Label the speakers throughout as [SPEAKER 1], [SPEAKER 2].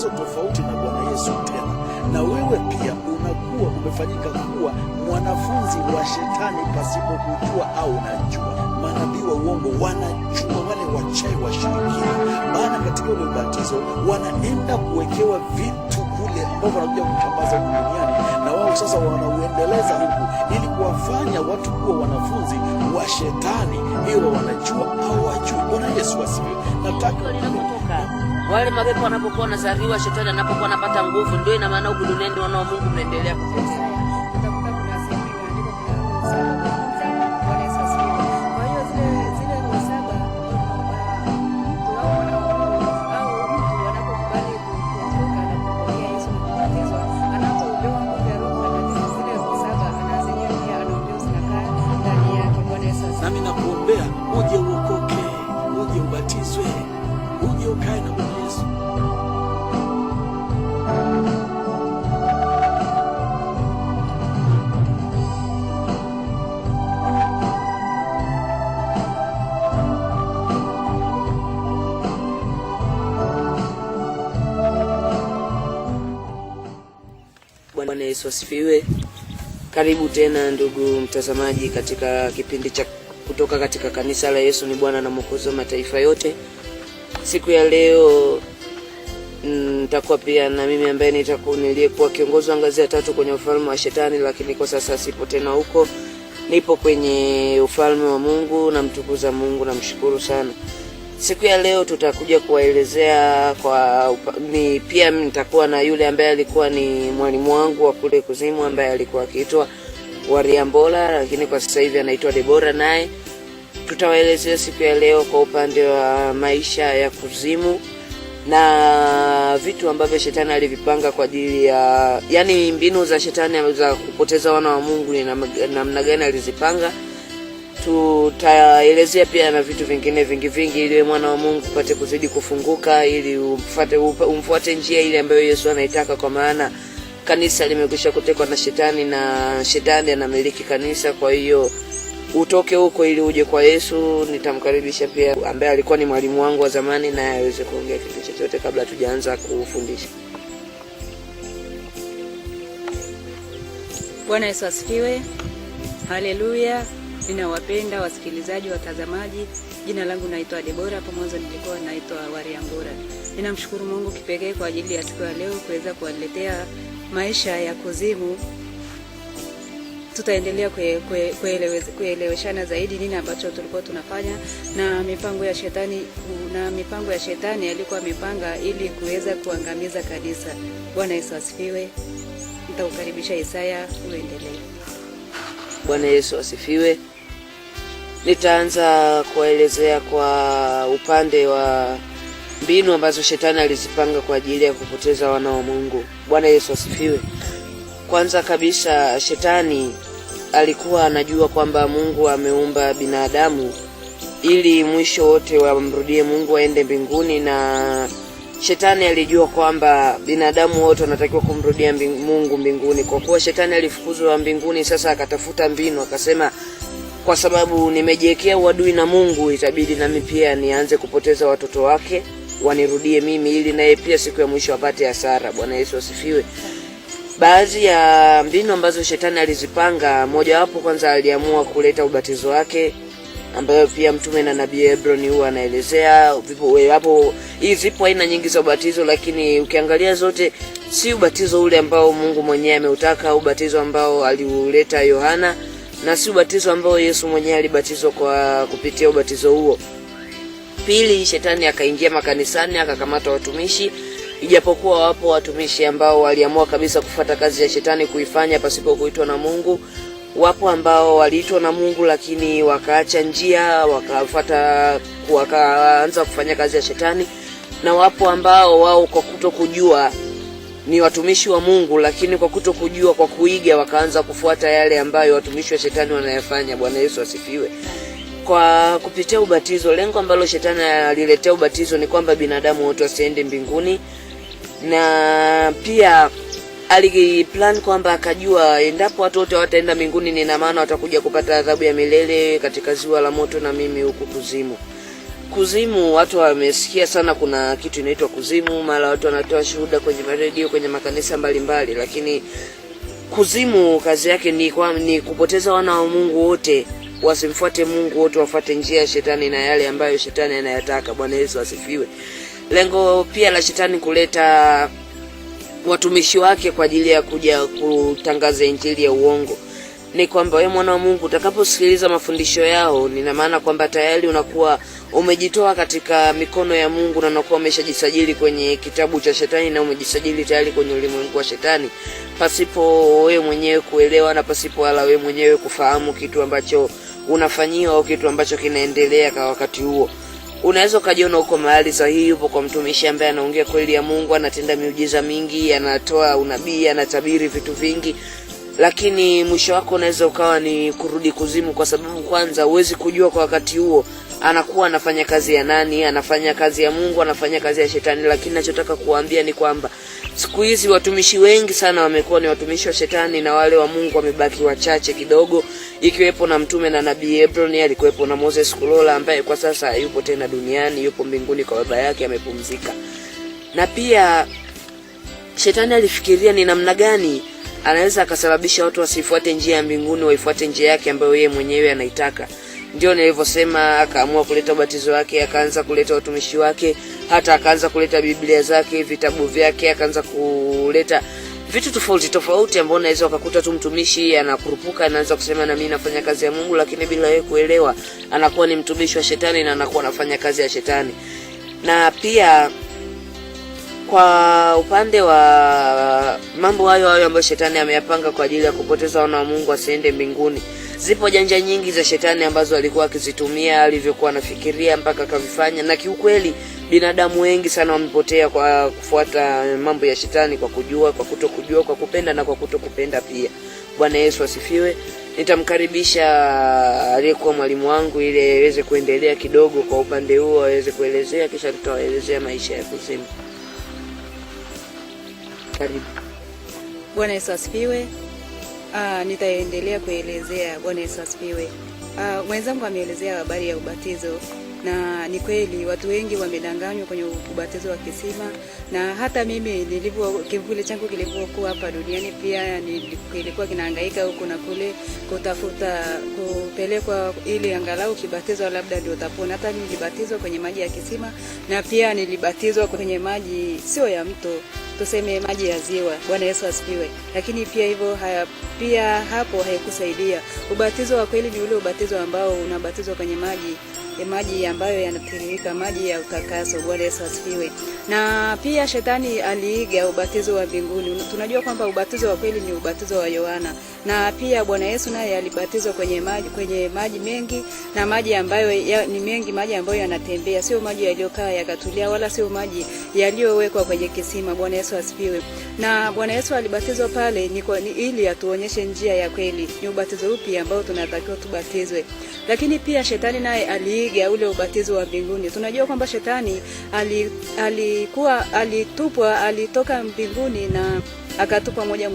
[SPEAKER 1] ubatizo tofauti na Bwana Yesu tena, na wewe pia unakuwa umefanyika kuwa mwanafunzi wa shetani pasipo kujua au unajua. Manabii wa uongo wanajua wale wachawi washirikina, maana katika ule ubatizo wanaenda kuwekewa vitu kule ambao wanakuja kutambaza huku duniani, na wao sasa wanauendeleza huku ili kuwafanya watu kuwa wanafunzi wa shetani, iwe wanajua au wajui. Bwana Yesu asifiwe. Nataka
[SPEAKER 2] linapotoka wale mapepo wanapokuwa wanazaliwa, shetani anapokuwa anapata nguvu, ndio ina maana huku duniani wana wa Mungu mnaendelea kuteseka.
[SPEAKER 1] Nami nakuombea uje uokoke, uje ubatizwe, uje ukae na Bwana Yesu.
[SPEAKER 2] Bwana Yesu asifiwe. Karibu tena ndugu mtazamaji katika kipindi cha kutoka katika kanisa la Yesu ni Bwana na Mwokozi wa mataifa yote. Siku ya leo nitakuwa pia na mimi ambaye niliyekuwa kiongozi wa ngazi ya 3 kwenye ufalme wa shetani, lakini kwa sasa sipo tena huko. Nipo kwenye ufalme wa Mungu na mtukuza Mungu na mshukuru sana. Siku ya leo tutakuja kuwaelezea pia nitakuwa na yule ambaye alikuwa ni mwalimu wangu wa kule kuzimu ambaye alikuwa akiitwa Wariambola, lakini kwa sasa hivi anaitwa Debora. Naye tutawaelezea siku ya leo kwa upande wa maisha ya kuzimu na vitu ambavyo shetani alivipanga kwa ajili ya mbinu za shetani za kupoteza wana wa Mungu ni namna gani alizipanga. Tutaelezea pia na vitu vingine vingi ili mwana wa Mungu upate kuzidi kufunguka, ili umfuate njia ile ambayo Yesu anaitaka, kwa maana kanisa limekwisha kutekwa na shetani na shetani anamiliki kanisa. Kwa hiyo utoke huko ili uje kwa Yesu. Nitamkaribisha pia ambaye alikuwa ni mwalimu wangu wa zamani na aweze kuongea kitu chochote kabla tujaanza kufundisha.
[SPEAKER 3] Bwana Yesu asifiwe. Haleluya. Ninawapenda wasikilizaji, watazamaji. Jina langu naitwa Debora, hapo mwanzo nilikuwa naitwa Wariambola. Ninamshukuru Mungu kipekee kwa ajili ya siku ya leo kuweza kuwaletea maisha ya kuzimu. Tutaendelea kueleweshana zaidi nini ambacho tulikuwa tunafanya na mipango ya shetani alikuwa amepanga ili kuweza kuangamiza kanisa. Bwana Yesu asifiwe. Nitakukaribisha Isaya uendelee.
[SPEAKER 2] Bwana Yesu asifiwe. Nitaanza kuelezea kwa upande wa mbinu ambazo shetani alizipanga kwa ajili ya kupoteza wana wa Mungu. Bwana Yesu asifiwe. Kwanza kabisa, shetani alikuwa anajua kwamba Mungu ameumba binadamu ili mwisho wote wamrudie Mungu, waende mbinguni, na shetani alijua kwamba binadamu wote wanatakiwa kumrudia Mungu mbinguni. Kwa kuwa shetani alifukuzwa mbinguni, sasa akatafuta mbinu, akasema kwa sababu nimejiwekea uadui na Mungu, itabidi nami pia nianze kupoteza watoto wake wanirudie mimi, ili naye pia siku ya mwisho apate hasara. Bwana Yesu asifiwe. Baadhi ya mbinu ambazo shetani alizipanga, moja wapo kwanza aliamua kuleta ubatizo wake, ambayo pia mtume na nabii Hebroni huwa anaelezea. Zipo aina nyingi za ubatizo, lakini ukiangalia zote si ubatizo ule ambao Mungu mwenyewe ameutaka, ubatizo ambao aliuleta Yohana, na si ubatizo ambao Yesu mwenyewe alibatizwa kwa kupitia ubatizo huo. Pili, shetani akaingia makanisani akakamata watumishi, ijapokuwa wapo watumishi ambao waliamua kabisa kufuata kazi ya shetani kuifanya pasipo kuitwa na Mungu. Wapo ambao waliitwa na Mungu lakini wakaacha njia, wakaanza kufanya kazi ya shetani, na wapo ambao wao kwa kutokujua ni watumishi wa Mungu, lakini kwa kutokujua, kwa kuiga, wakaanza kufuata yale ambayo watumishi wa shetani wanayafanya. Bwana Yesu asifiwe. Kwa kupitia ubatizo, lengo ambalo shetani aliletea ubatizo ni kwamba binadamu wote wasiende mbinguni, na pia aliplan kwamba akajua endapo watu wote wataenda mbinguni, ni maana watakuja kupata adhabu ya milele katika ziwa la moto na mimi huku kuzimu. Kuzimu, watu wamesikia sana kuna kitu inaitwa kuzimu, mara watu wanatoa shuhuda kwenye radio, kwenye makanisa mbalimbali, lakini kuzimu kazi yake ni kupoteza wana wa Mungu wote, wasimfuate Mungu wote, wafuate njia ya shetani na yale ambayo shetani anayataka. Bwana Yesu asifiwe. Lengo pia la shetani kuleta watumishi wake kwa ajili ya kuja kutangaza injili ya uongo ni kwamba wewe mwana wa Mungu utakaposikiliza mafundisho yao, nina maana kwamba tayari unakuwa umejitoa katika mikono ya Mungu na unakuwa umeshajisajili kwenye kitabu cha shetani na umejisajili tayari kwenye ulimwengu wa shetani, pasipo wewe mwenyewe kuelewa na pasipo wala wewe mwenyewe kufahamu kitu ambacho unafanyiwa au kitu ambacho kinaendelea kwa wakati huo. Unaweza ukajiona uko mahali sahihi, upo kwa mtumishi ambaye anaongea kweli ya Mungu, anatenda miujiza mingi, anatoa unabii, anatabiri vitu vingi, lakini mwisho wako unaweza ukawa ni kurudi kuzimu, kwa sababu kwanza huwezi kujua kwa wakati huo anakuwa anafanya kazi ya nani, anafanya kazi ya Mungu, anafanya kazi ya shetani. Lakini ninachotaka kuambia ni kwamba siku hizi watumishi wengi sana wamekuwa ni watumishi wa shetani na wale wa Mungu wamebaki wachache kidogo, ikiwepo na mtume na nabii Hebron, alikuwepo na Moses Kulola ambaye kwa sasa yupo tena duniani, yupo mbinguni kwa baba yake, amepumzika. Na pia shetani alifikiria ni namna gani anaweza akasababisha watu wasifuate njia ya mbinguni, waifuate njia yake ambayo yeye mwenyewe anaitaka. Ndio nilivyosema, akaamua kuleta ubatizo wake, akaanza kuleta watumishi wake, hata akaanza kuleta Biblia zake, vitabu vyake, akaanza kuleta vitu tofauti tofauti ambao unaweza ukakuta tu mtumishi anakurupuka, anaanza kusema na mimi nafanya kazi ya Mungu, lakini bila yeye kuelewa anakuwa ni mtumishi wa shetani na anakuwa anafanya kazi ya shetani. Na pia kwa upande wa mambo hayo ambayo shetani ameyapanga kwa ajili ya kupoteza wana wa Mungu wasiende mbinguni, zipo janja nyingi za shetani ambazo alikuwa akizitumia, alivyokuwa anafikiria mpaka akavifanya. Na kiukweli binadamu wengi sana wamepotea kwa kufuata mambo ya shetani, kwa kujua, kwa kutokujua, kwa kupenda na kwa kutokupenda pia. Bwana Yesu asifiwe. Nitamkaribisha aliyekuwa mwalimu wangu ili aweze kuendelea kidogo kwa upande huo, aweze kuelezea, kisha tutawaelezea maisha ya kuzimu. Karibu.
[SPEAKER 3] Bwana Yesu asifiwe. Nitaendelea kuelezea. Bwana Yesu asifiwe. Mwenzangu ameelezea habari ya ubatizo, na ni kweli watu wengi wamedanganywa kwenye ubatizo wa kisima, na hata mimi kivuli changu kilivyokuwa hapa duniani pia nilikuwa kinahangaika huko na kule kutafuta kupelekwa ili angalau kibatizwa labda ndio utapona. Hata mimi nilibatizwa kwenye maji ya kisima, na pia nilibatizwa kwenye maji sio ya mto, tuseme maji ya ziwa. Bwana Yesu asifiwe. Lakini pia hivyo pia hapo haikusaidia. Ubatizo wa kweli ni ule ubatizo ambao unabatizwa kwenye maji ambayo yanatiririka, maji ya utakaso. Bwana Yesu asifiwe. Na pia shetani aliiga ubatizo wa mbinguni. Tunajua kwamba ubatizo wa kweli ni ubatizo wa Yohana, na pia Bwana Yesu naye alibatizwa kwenye maji mengi, na maji ambayo ni mengi, maji ambayo yanatembea, sio maji yaliyokaa yakatulia, wala sio maji yaliyowekwa kwenye kisima. Bwana Yesu asifiwe. Na Bwana Yesu alibatizwa pale ni ili atuonyeshe njia ya kweli, ni ubatizo upi ambao tunatakiwa tubatizwe. Lakini pia shetani naye aliiga ule ubatizo wa mbinguni. Tunajua kwamba shetani alitoka mbinguni na akatupa moja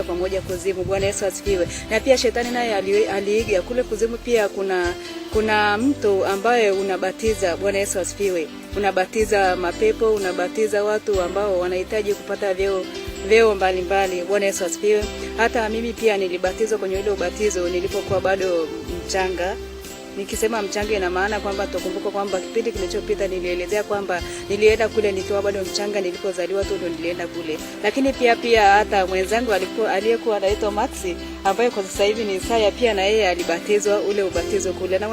[SPEAKER 3] kwa moja kuzimu. Bwana Yesu asifiwe. Na pia shetani naye aliiga kule kuzimu, pia kuna mto ambaye unabatiza. Bwana Yesu asifiwe. Unabatiza mapepo, unabatiza watu ambao wanahitaji kupata vyeo mbalimbali. Bwana Yesu asifiwe. Hata mimi pia nilibatizwa kwenye ile ubatizo nilipokuwa bado mchanga. Nikisema mchanga ina maana kwamba tukumbuka kwamba kipindi kilichopita nilielezea kwamba nilienda kule nikiwa bado mchanga, nilipozaliwa tu ndo nilienda kule. Lakini pia hata mwenzangu aliyekuwa anaitwa Maxi ambaye kwa sasa hivi ni Isaya, pia na yeye alibatizwa ule ubatizo kule. Na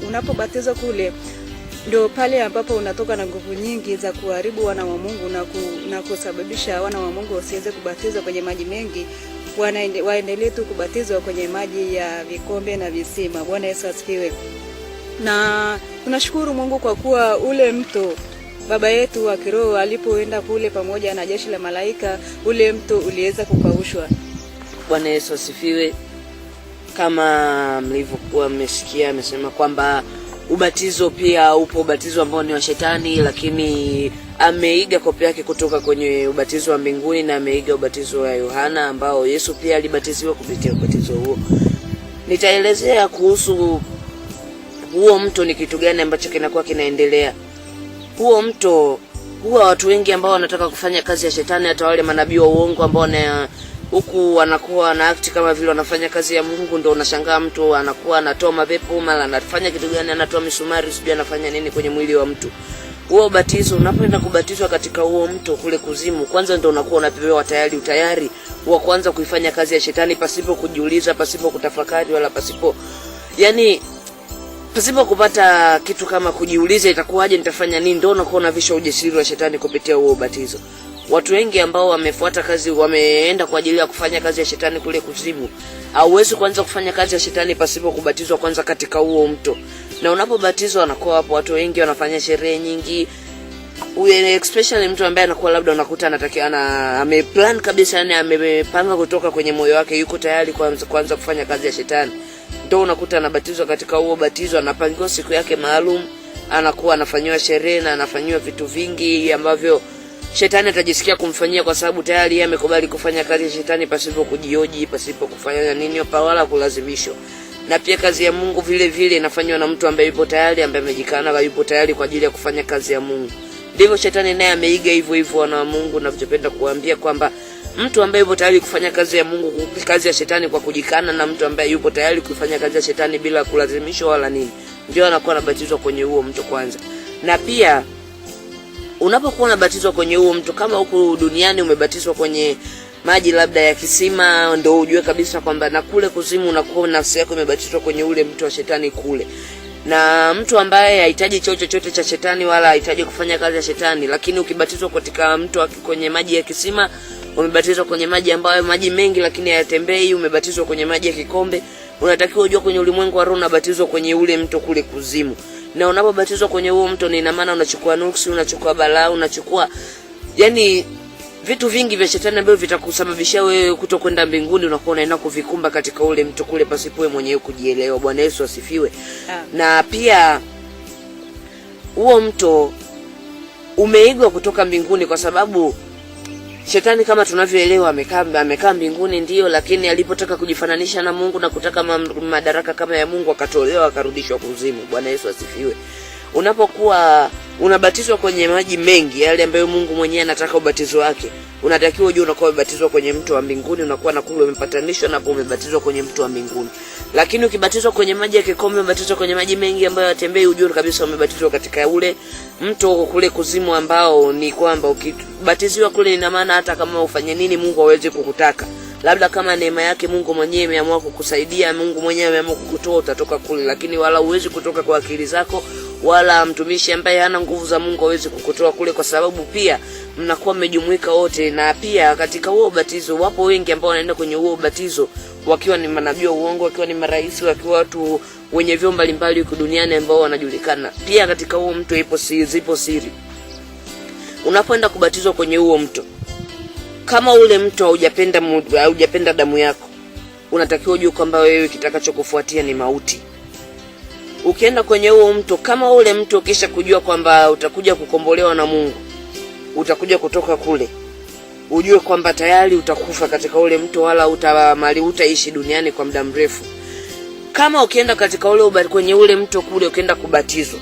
[SPEAKER 3] unapobatizwa kule ndio pale ambapo unatoka na nguvu nyingi za kuharibu wana wa Mungu na kusababisha wana wa Mungu wasiweze kubatizwa kwenye maji mengi, waendelee tu kubatizwa kwenye maji ya vikombe na visima. Bwana Yesu asifiwe. Na tunashukuru Mungu kwa kuwa ule mto baba yetu wa kiroho alipoenda kule pamoja na jeshi la malaika, ule mto uliweza kukaushwa.
[SPEAKER 2] Bwana Yesu asifiwe. Kama mlivyokuwa mmesikia, amesema kwamba ubatizo pia upo ubatizo ambao ni wa shetani, lakini ameiga kopi yake kutoka kwenye ubatizo wa mbinguni, na ameiga ubatizo wa Yohana ambao Yesu pia alibatiziwa kupitia ubatizo huo. Nitaelezea kuhusu huo mto ni kitu gani ambacho kinakuwa kinaendelea. Huo mto huwa watu wengi ambao wanataka kufanya kazi ya shetani, hata wale manabii wa uongo ambao huku wanakuwa na act kama vile wanafanya kazi ya Mungu, ndio unashangaa mtu anakuwa anatoa mapepo, mara anafanya kitu gani, anatoa misumari, sijui anafanya nini kwenye mwili wa mtu. Huo ubatizo, unapoenda kubatizwa katika huo mto kule kuzimu, kwanza ndio unakuwa unapewa utayari wa kuanza kuifanya kazi ya shetani pasipo kujiuliza, pasipo kutafakari, wala pasipo kupata kitu kama kujiuliza itakuwaje, nitafanya nini. Ndio unakuwa unavisha ujasiri wa shetani kupitia huo ubatizo. Watu wengi ambao wamefuata kazi, wameenda kwa ajili ya kufanya kazi ya shetani kule kuzimu, hauwezi kuanza kufanya kazi ya shetani pasipo kubatizwa kwanza katika huo mto. Na unapobatizwa wanakuwa hapo watu wengi wanafanya sherehe nyingi, especially mtu ambaye anakuwa labda unakuta ameplan kabisa, amepanga kutoka kwenye moyo wake, yuko tayari kuanza kufanya kazi ya shetani. Ndio unakuta anabatizwa katika huo batizo, anapangiwa siku yake maalum, anakuwa anafanywa sherehe na anafanywa vitu vingi ambavyo shetani atajisikia kumfanyia, kwa sababu tayari yeye amekubali kufanya kazi ya shetani pasipo kujioji, pasipo kufanya nini wala kulazimishwa. Na pia kazi ya Mungu vile vile inafanywa na mtu ambaye yupo tayari, ambaye amejikana, yupo tayari kwa ajili ya kufanya kazi ya Mungu. Ndivyo shetani naye ameiga hivyo wana wa Mungu, na ninachopenda kuambia kwamba mtu ambaye yupo tayari kufanya kazi ya Mungu, kazi ya shetani kwa kujikana, na mtu ambaye yupo tayari kufanya kazi ya shetani bila kulazimishwa wala nini, ndio anakuwa anabatizwa kwenye huo mto kwanza. Na pia unapokuwa unabatizwa kwenye huo mto, kama huku duniani umebatizwa kwenye maji labda ya kisima, ndio ujue kabisa kwamba na kule kuzimu unakuwa nafsi yako imebatizwa kwenye ule mto wa shetani kule. Na mtu ambaye hahitaji chochote cha shetani wala hahitaji kufanya kazi ya shetani, lakini ukibatizwa katika mto kwenye maji ya kisima, umebatizwa kwenye maji ambayo maji mengi lakini hayatembei, umebatizwa kwenye maji ya kikombe, unatakiwa ujue kwenye ulimwengu wa roho unabatizwa kwenye ule mto kule kuzimu. Na unapobatizwa kwenye huo mto, ni ina maana unachukua nuksi, unachukua balaa, unachukua vitu vingi vya shetani ambavyo vitakusababishia wewe kutokwenda mbinguni, unakuwa unaenda kuvikumba katika ule mto kule pasipo wewe mwenyewe kujielewa. Bwana Yesu asifiwe. Na pia huo mto umeigwa kutoka mbinguni, kwa sababu shetani kama tunavyoelewa amekaa mbinguni ndio, lakini alipotaka kujifananisha na Mungu na kutaka madaraka kama ya Mungu, akatolewa akarudishwa kuzimu. Bwana Yesu asifiwe. Unapokuwa unabatizwa kwenye maji mengi yale ambayo Mungu mwenyewe anataka ubatizo wake, unatakiwa ujue unakuwa umebatizwa kwenye mto wa mbinguni, unakuwa na kule umepatanishwa na hapo umebatizwa kwenye mto wa mbinguni. Lakini ukibatizwa kwenye maji ya kikombe, umebatizwa kwenye maji mengi ambayo yatembei, ujue kabisa umebatizwa katika ule mto kule kuzimu, ambao ni kwamba ukibatiziwa kule, ina maana hata kama ufanye nini Mungu hawezi kukutaka. Labda kama neema yake Mungu mwenyewe ameamua kukusaidia, Mungu mwenyewe ameamua kukutoa, utatoka kule, lakini wala uwezi kutoka kwa akili zako, wala mtumishi ambaye hana nguvu za Mungu hawezi kukutoa kule, kwa sababu pia mnakuwa mmejumuika wote. Na pia katika huo ubatizo wapo wengi ambao wanaenda kwenye huo ubatizo wakiwa ni manabii wa uongo, wakiwa ni marais, wakiwa watu wenye vyeo mbalimbali huko duniani ambao wanajulikana. Pia katika huo mto zipo siri. Unapoenda kubatizwa kwenye huo mto, kama ule mto haujapenda damu yako, unatakiwa ujue kwamba wewe kitakachokufuatia ni mauti. Ukienda kwenye huo mto, kama ule mto ukisha kujua kwamba utakuja kukombolewa na Mungu, utakuja kutoka kule, ujue kwamba tayari utakufa katika ule mto, wala utaishi duniani kwa muda mrefu. Kama ukienda katika kwenye ule mto kule ukienda kubatizwa,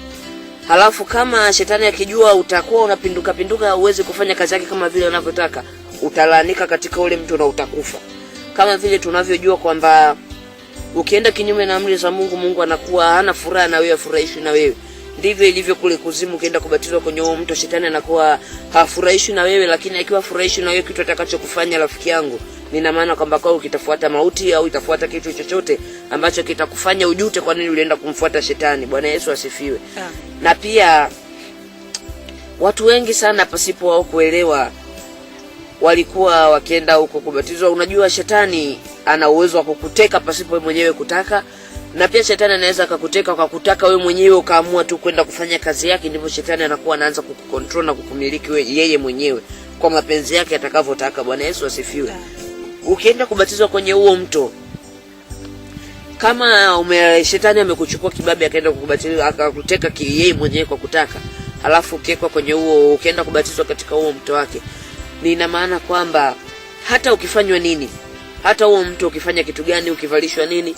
[SPEAKER 2] halafu kama shetani akijua utakuwa unapinduka uweze kufanya kazi yake kama vile unavyotaka, utalaanika katika ule mto na utakufa. Kama vile tunavyojua kwamba ukienda kinyume na amri za Mungu, Mungu anakuwa hana furaha na wewe, afurahishwi na wewe. Ndivyo ilivyo kule kuzimu, ukienda kubatizwa kwenye huo mto, shetani anakuwa hafurahishwi na wewe, lakini akiwa furahishwi na wewe, kitu atakachokufanya rafiki yangu, nina maana kwamba kwa ukitafuata mauti au itafuata kitu chochote ambacho kitakufanya ujute kwa nini ulienda kumfuata shetani. Bwana Yesu asifiwe. Na pia watu wengi sana pasipo wao kuelewa walikuwa wakienda huko kubatizwa. Unajua shetani ana uwezo wa kukuteka pasipo wewe mwenyewe kutaka, na pia shetani anaweza akakuteka kwa kutaka wewe mwenyewe ukaamua tu kwenda kufanya kazi yake. Ndivyo shetani anakuwa anaanza kukukontrol na kukumiliki yeye mwenyewe kwa mapenzi yake atakavyotaka. Bwana Yesu asifiwe. Ukienda kubatizwa kwenye huo mto, kama shetani amekuchukua kibabe akaenda kukubatiza akakuteka yeye mwenyewe kwa kutaka, halafu ukiekwa kwenye huo, ukienda kubatizwa katika huo mto wake, ni ina maana kwamba hata ukifanywa nini, hata huo mto ukifanya kitu gani, ukivalishwa nini,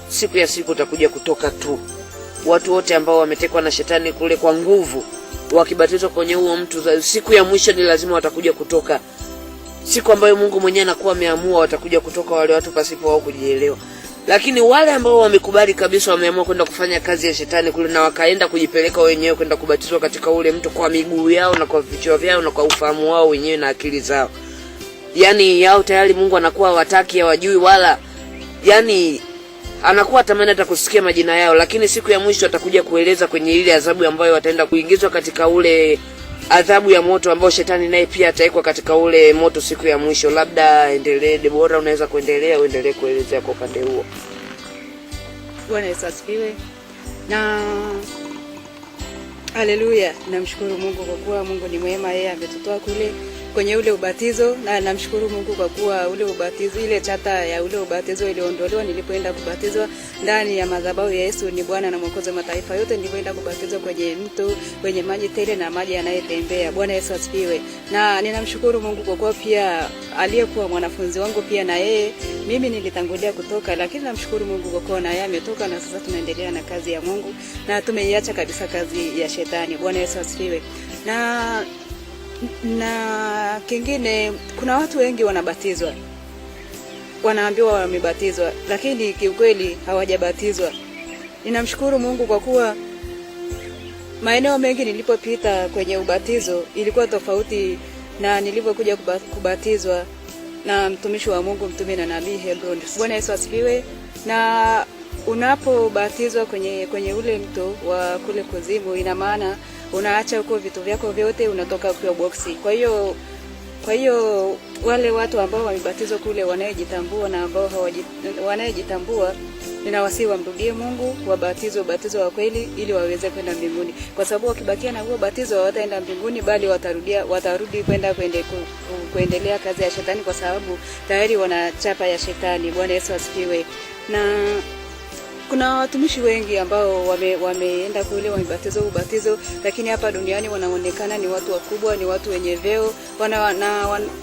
[SPEAKER 2] siku ya siku utakuja kutoka tu. watu wote ambao wametekwa na shetani kule kwa nguvu, wakibatizwa kwenye huo mtu, siku ya mwisho ni lazima watakuja kutoka. Siku ambayo Mungu mwenyewe anakuwa ameamua watakuja kutoka wale watu pasipo wao kujielewa. Lakini wale ambao wamekubali kabisa, wameamua kwenda kufanya kazi ya shetani kule na wakaenda kujipeleka wenyewe kwenda kubatizwa katika ule mtu kwa miguu yao na kwa vichwa vyao na kwa ufahamu wao wenyewe na akili zao. Yani yao tayari Mungu anakuwa wataki, hawajui wala yani anakuwa tamani hata kusikia majina yao, lakini siku ya mwisho atakuja kueleza kwenye ile adhabu ambayo wataenda kuingizwa katika ule adhabu ya moto ambao shetani naye pia ataikwa katika ule moto siku ya mwisho. Labda endelee Debora, unaweza uendelee kuelezea kwa upande huo.
[SPEAKER 3] Bwana Yesu asifiwe. Na haleluya, namshukuru Mungu kwa kuwa Mungu ni mwema, yeye ametutoa kule kwenye ule ubatizo, na namshukuru Mungu kwa kuwa ule ubatizo, ile chata ya ule ubatizo iliondolewa nilipoenda kubatizwa ndani ya madhabahu ya Yesu ni Bwana na Mwokozi wa mataifa yote. Nilipoenda kubatizwa kwenye mto kwenye maji tele na maji yanayotembea. Bwana Yesu asifiwe. Na ninamshukuru Mungu kwa kuwa pia aliyekuwa mwanafunzi wangu pia na yeye mimi nilitangulia kutoka, lakini namshukuru Mungu kwa kuwa na yeye ametoka, na sasa tunaendelea na kazi ya Mungu na tumeiacha kabisa kazi ya shetani. Bwana Yesu asifiwe. Na kingine, kuna watu wengi wanabatizwa, wanaambiwa wamebatizwa, lakini kiukweli hawajabatizwa. Ninamshukuru Mungu kwa kuwa maeneo mengi nilipopita kwenye ubatizo ilikuwa tofauti na nilipokuja kubatizwa na mtumishi wa Mungu, mtume na nabii Hebron. Bwana Yesu asifiwe. Na unapobatizwa kwenye ule mto wa kule kuzimu, ina maana unaacha huko vitu vyako vyote, unatoka kwa boksi. Kwa hiyo wale watu ambao wamebatizwa kule wanayejitambua na ambao wanayejitambua, ninawasihi wamrudie Mungu, wabatizwe ubatizo wa kweli ili waweze kwenda mbinguni. Kwa sababu wakibakia na huo batizo hawataenda mbinguni, bali watarudi kwenda kuendelea kazi ya shetani, kwa sababu tayari wana chapa ya shetani. Bwana Yesu asifiwe. Na kuna watumishi wengi ambao wameenda kule wamebatizwa ubatizo, lakini hapa duniani wanaonekana ni watu wakubwa, ni watu wenye vyeo,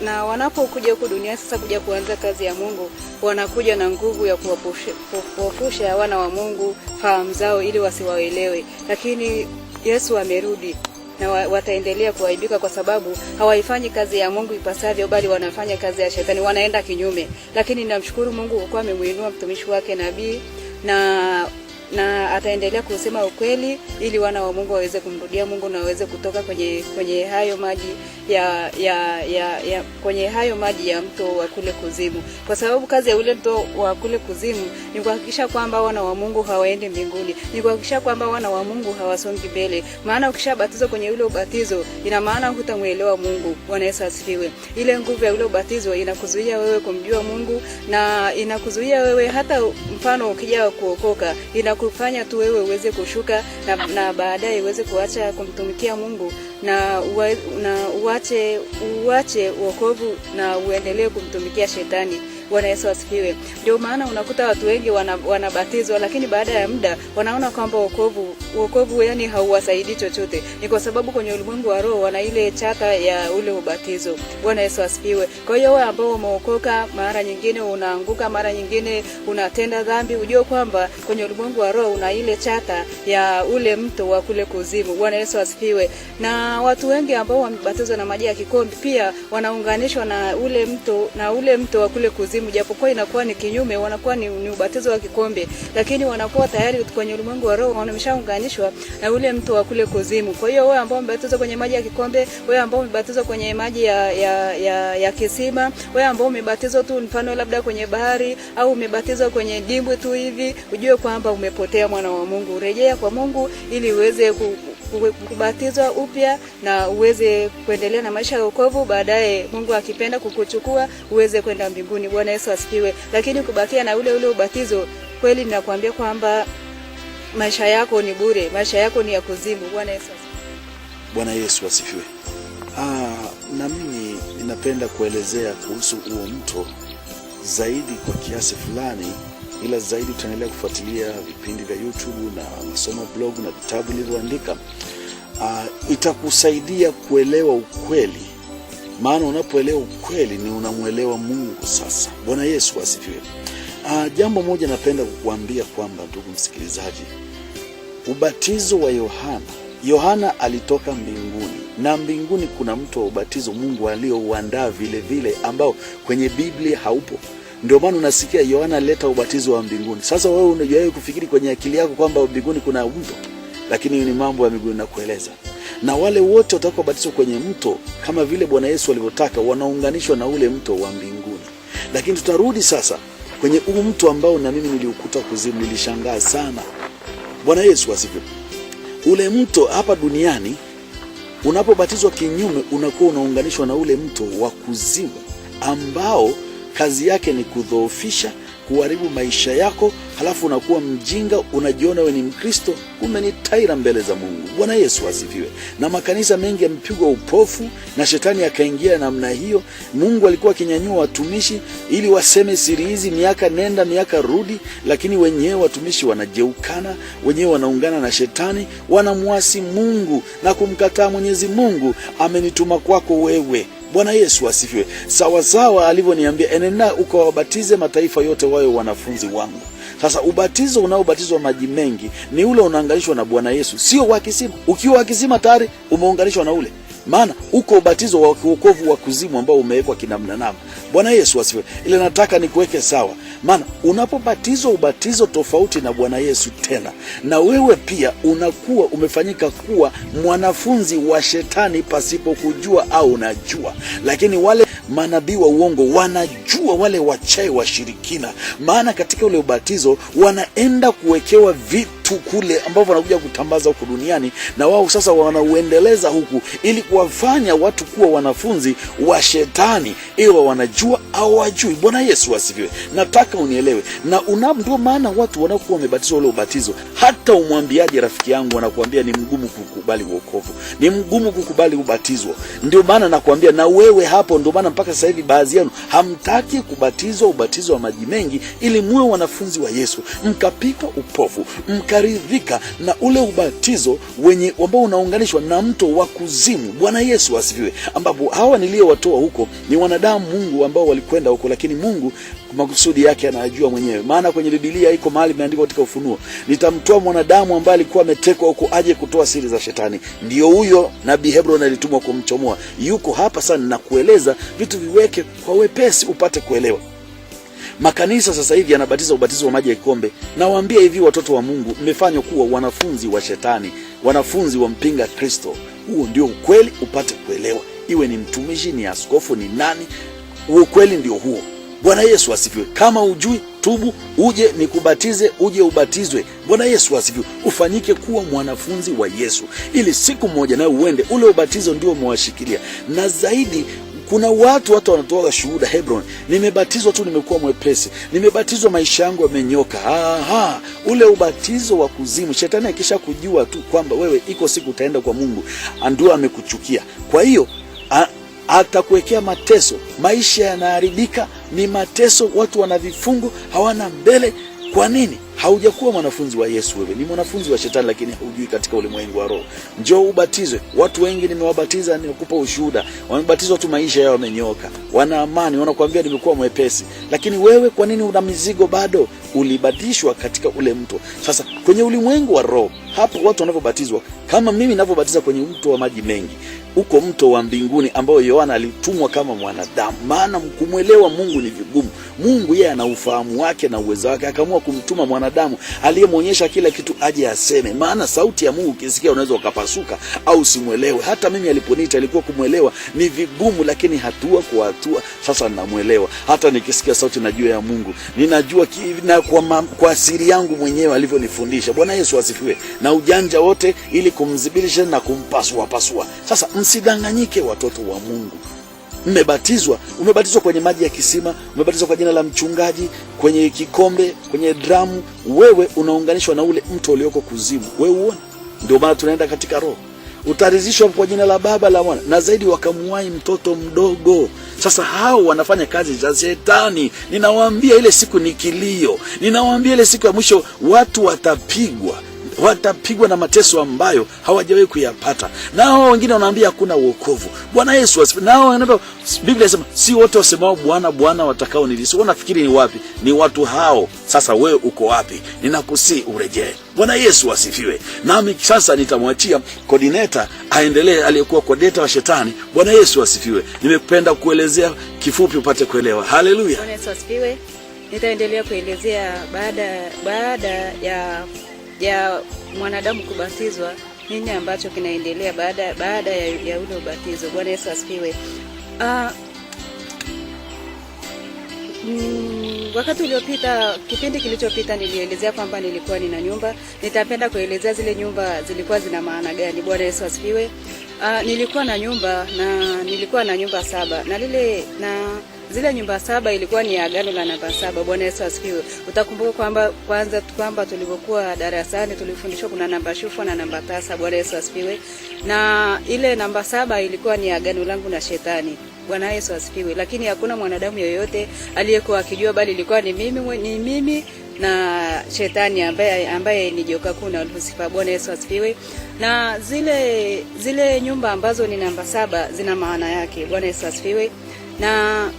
[SPEAKER 3] na wanapokuja huko duniani sasa kuja kuanza kazi ya Mungu, wanakuja na nguvu ya kuwapofusha wana wa Mungu fahamu zao ili wasiwaelewe. Lakini Yesu amerudi na wataendelea kuaibika kwa sababu hawaifanyi kazi ya Mungu ipasavyo, bali wanafanya kazi ya shetani, wanaenda kinyume. Lakini namshukuru Mungu kwa kuwa amemuinua mtumishi wake nabii na ataendelea kusema ukweli ili wana wa Mungu waweze kumrudia Mungu na waweze kutoka kwenye hayo maji kwenye hayo maji ya mto wa kule kuzimu. Kwa sababu kazi ya ule mto wa kule kuzimu ni kuhakikisha kwamba wana wa Mungu hawaendi mbinguni, ni kuhakikisha kwamba wana wa Mungu hawasongi mbele. Maana ukishabatizwa kwenye ule ubatizo, ina maana hutamuelewa Mungu. Bwana Yesu asifiwe. Ile nguvu ya ule ubatizo inakuzuia wewe kumjua Mungu, na inakuzuia wewe hata mfano ukija kuokoka, inakufanya tu wewe uweze kushuka na baadaye uweze kuacha kumtumikia Mungu na uache wokovu na uendelee kumtumikia shetani. Bwana Yesu asifiwe. Ndio maana unakuta watu wengi wanabatizwa, lakini baada ya muda wanaona kwamba wokovu yani hauwasaidii chochote. Ni kwa sababu kwenye ulimwengu wa roho wana ile chata ya ule ubatizo. Bwana Yesu asifiwe. Kwa hiyo wewe ambao umeokoka, mara nyingine unaanguka, mara nyingine unatenda dhambi, ujue kwamba kwenye ulimwengu wa roho una ile chata ya ule mto wa kule kuzimu. Bwana Yesu asifiwe. Na watu wengi ambao wamebatizwa na maji ya kikombe pia wanaunganishwa na ule mto wa kule kuzimu, japokuwa inakuwa ni kinyume, wanakuwa ni ubatizo wa kikombe, lakini wanakuwa tayari kwenye ulimwengu wa roho wameshaunganishwa na ule mto wa kule kuzimu. Kwa hiyo wewe ambao umebatizwa kwenye maji ya kikombe, wewe ambao umebatizwa kwenye maji ya kisima, wewe ambao umebatizwa tu mfano labda kwenye bahari au umebatizwa kwenye dimbwi tu hivi, ujue kwamba umepotea, mwana wa Mungu. Rejea kwa Mungu ili uweze kubatizwa upya na uweze kuendelea na maisha ya wokovu, baadaye Mungu akipenda kukuchukua uweze kwenda mbinguni. Bwana Yesu asifiwe. Lakini kubakia na ule ubatizo, kweli ninakwambia kwamba maisha yako ni bure, maisha yako ni ya kuzimu. Bwana Yesu asifiwe.
[SPEAKER 1] Bwana Yesu asifiwe. Na mimi ninapenda kuelezea kuhusu huo mto zaidi kwa kiasi fulani, ila zaidi tutaendelea kufuatilia vipindi vya YouTube na masomo blog na vitabu nilivyoandika. Itakusaidia kuelewa ukweli, maana unapoelewa ukweli ni unamuelewa Mungu sasa. Bwana Yesu asifiwe. Jambo moja napenda kukuambia kwamba, ndugu msikilizaji, ubatizo wa Yohana alitoka mbinguni, na mbinguni kuna mto wa ubatizo Mungu aliouandaa vile vile ambao kwenye Biblia haupo. Ndio maana unasikia Yohana aleta ubatizo wa mbinguni. Sasa wewe unajawahi kufikiri kwenye akili yako kwamba mbinguni kuna mto? Lakini ni mambo ya mbinguni na kueleza. Na wale wote watakaobatizwa kwenye mto kama vile Bwana Yesu alivyotaka, wanaunganishwa na ule mto wa mbinguni. Lakini tutarudi sasa kwenye huu mto ambao na mimi niliukuta kuzimu, nilishangaa sana. Bwana Yesu asifiwe. Ule mto hapa duniani unapobatizwa kinyume, unakuwa unaunganishwa na ule mto wa kuzimu ambao kazi yake ni kudhoofisha, kuharibu maisha yako, halafu unakuwa mjinga, unajiona wewe ni Mkristo, kumbe ni taira mbele za Mungu. Bwana Yesu asifiwe. Na makanisa mengi yamepigwa upofu na shetani akaingia namna hiyo. Mungu alikuwa akinyanyua watumishi ili waseme siri hizi miaka nenda miaka rudi, lakini wenyewe watumishi wanajeukana, wenyewe wanaungana na shetani, wanamwasi Mungu na kumkataa Mwenyezi Mungu. Amenituma kwako wewe. Bwana Yesu asifiwe. Sawa sawa alivyoniambia, enenda ukawabatize mataifa yote wawe wanafunzi wangu. Sasa ubatizo unaobatizwa maji mengi ni ule unaangalishwa na Bwana Yesu, sio wa kisima. Ukiwa wa kisima tayari umeunganishwa na ule. Maana uko ubatizo wa wokovu wa kuzimu ambao umewekwa kinamna. Bwana Yesu asifiwe. Ile nataka nikuweke sawa. Maana unapobatizwa ubatizo tofauti na Bwana Yesu tena, na wewe pia unakuwa umefanyika kuwa mwanafunzi wa shetani pasipo kujua au unajua. Lakini wale manabii wa uongo wanajua, wale wachawi washirikina. Maana katika ule ubatizo wanaenda kuwekewa vitu kule ambavyo wanakuja kutambaza huku duniani, na wao sasa wanauendeleza huku ili kuwafanya watu kuwa wanafunzi wa shetani, iwe wanajua au wajui. Bwana Yesu asifiwe. Nataka unielewe. Na ndio maana watu wanakuwa wamebatizwa ule ubatizo, hata umwambiaje rafiki yangu, wanakuambia ni mgumu kukubali wokovu, ni mgumu kukubali ubatizo. Ndio maana nakwambia na wewe hapo, ndio maana mpaka sasa hivi baadhi yenu hamtaki kubatizwa ubatizo wa maji mengi ili muwe wanafunzi wa Yesu, mkapika upofu, mkaridhika na ule ubatizo wenye ambao unaunganishwa na mto wa kuzimu. Bwana Yesu asifiwe. Ambapo hawa niliowatoa huko ni wanadamu Mungu ambao walikwenda huko, lakini Mungu makusudi yake anajua mwenyewe. Maana kwenye Biblia iko mahali imeandikwa katika Ufunuo, nitamtoa mwanadamu ambaye alikuwa ametekwa huko aje kutoa siri za shetani. Ndio huyo nabii Hebron alitumwa kumchomoa. Yuko hapa sana na kueleza vitu viweke kwa wepesi upate kuelewa. Makanisa sasa hivi yanabatiza ubatizo wa maji ya kikombe. Nawaambia hivi, watoto wa Mungu, mmefanywa kuwa wanafunzi wa shetani, wanafunzi wa mpinga Kristo. Huo ndio ukweli upate kuelewa. Iwe ni mtumishi, ni askofu, ni nani, ukweli ndio huo. Bwana Yesu asifiwe. Kama ujui, tubu, uje nikubatize, uje ubatizwe. Bwana Yesu asifiwe. Ufanyike kuwa mwanafunzi wa Yesu ili siku moja na uende ule ubatizo ndio umewashikilia. Na zaidi kuna watu wanatoa shuhuda, Hebron, nimebatizwa tu nimekuwa mwepesi, nimebatizwa maisha yangu yamenyoka. Ule ubatizo wa kuzimu, shetani akisha kujua tu kwamba wewe iko siku utaenda kwa Mungu, ndio amekuchukia. Kwa hiyo atakuwekea mateso, maisha yanaharibika, ni mateso, watu wana vifungo, hawana mbele. Kwa nini? Haujakuwa mwanafunzi wa Yesu. Wewe ni mwanafunzi wa shetani, lakini haujui katika ulimwengu wa roho. Njoo ubatizwe. Watu wengi nimewabatiza, nikupa ushuhuda, wamebatizwa tu maisha yao yamenyoka, wana amani, wanakuambia nimekuwa mwepesi. Lakini wewe kwa nini una mizigo bado? Ulibadilishwa katika ule mto. Sasa kwenye ulimwengu wa roho, hapo watu wanavyobatizwa kama mimi ninavyobatiza kwenye mto wa maji mengi, uko mto wa mbinguni ambao Yohana alitumwa kama mwanadamu. Maana kumwelewa Mungu ni vigumu. Mungu yeye ana ufahamu wake na uwezo wake, akaamua kumtuma mwanadamu aliyemwonyesha kila kitu aje aseme. Maana sauti ya Mungu ukisikia unaweza ukapasuka au simuelewe. Hata mimi aliponiita ilikuwa kumwelewa ni vigumu, lakini hatua kwa hatua sasa ninamuelewa. Hata nikisikia sauti najua ya Mungu, ninajua na kwa siri yangu mwenyewe alivyonifundisha. Bwana Yesu asifiwe. Na ujanja wote ili kumzibilisha na kumpasua pasua. Sasa msidanganyike watoto wa Mungu. Umebatizwa kwenye maji ya kisima, umebatizwa kwa jina la mchungaji, kwenye kikombe, kwenye dramu, wewe unaunganishwa na ule mto ulioko kuzimu. Wewe uone. Ndio maana tunaenda katika roho. Utarizishwa kwa jina la Baba, la Mwana, na zaidi wakamuwai mtoto mdogo. Sasa hao wanafanya kazi za shetani. Ninawaambia ile siku ni kilio. Ninawaambia ile siku ya mwisho watu watapigwa. watapigwa na mateso ambayo hawajawahi kuyapata. Nao wengine wanaambia hakuna wokovu. Bwana Yesu asifiwe. Nao wanaambia, Biblia inasema si wote wasemao Bwana Bwana watakao nilisi. Unafikiri ni wapi? Ni watu hao. Sasa wewe uko wapi? Ninakusii urejee. Bwana Yesu asifiwe. Nami sasa nitamwachia coordinator aendelee, aliyekuwa coordinator wa shetani. Bwana Yesu asifiwe. Nimependa kuelezea kifupi upate kuelewa. Haleluya.
[SPEAKER 3] Bwana Yesu asifiwe. Nitaendelea kuelezea baada ya mwanadamu kubatizwa, nini ambacho kinaendelea baada ya ule ubatizo. Bwana Yesu asifiwe. Wakati uliopita, kipindi kilichopita, nilielezea kwamba nilikuwa nina nyumba. Nitapenda kuelezea zile nyumba zilikuwa zina maana gani. Bwana Yesu asifiwe. Nilikuwa na nyumba 7 na zile nyumba 7 ilikuwa ni agano la namba 7. Bwana Yesu asifiwe. Utakumbuka kwamba tulipokuwa darasani tulifundishwa kuna namba shufa na namba tasa. Bwana Yesu asifiwe. Na ile namba 7 ilikuwa ni agano langu na shetani. Bwana Yesu asifiwe. Lakini hakuna mwanadamu yoyote aliyekuwa akijua, bali ilikuwa ni mimi na shetani ambaye ni joka kuu na Lucifer. Bwana Yesu asifiwe. Na zile nyumba ambazo ni namba 7 zina maana yake. Bwana Yesu asifiwe. Na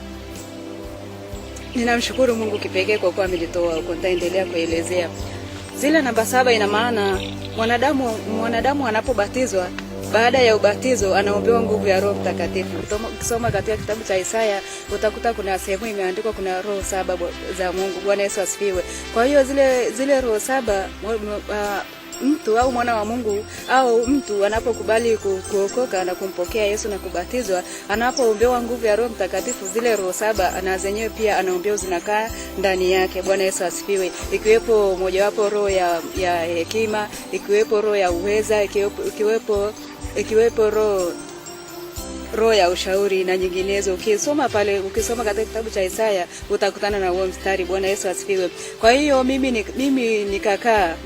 [SPEAKER 3] ninamshukuru Mungu kipekee kwa kuwa amenitoa huko. Nitaendelea kuelezea. Zile namba 7 ina maana mwanadamu anapobatizwa, baada ya ubatizo anaombewa nguvu ya Roho Mtakatifu. Ukisoma katika kitabu cha Isaya utakuta kuna sehemu imeandikwa kuna roho 7 za Mungu. Bwana Yesu asifiwe. Kwa hiyo zile roho 7, mtu au mwana wa Mungu au mtu anapokubali kuokoka na kumpokea Yesu na kubatizwa, anapoombewa nguvu ya Roho Mtakatifu, zile roho 7 na zenyewe pia anaombewa zinakaa ndani yake. Bwana Yesu asifiwe. Ikiwepo mojawapo roho ya hekima, ikiwepo roho ya uweza, ikiwepo roho ya ushauri na nyinginezo. Ukisoma katika kitabu cha Isaya utakutana na huo mstari. Bwana Yesu asifiwe. Kwa hiyo mimi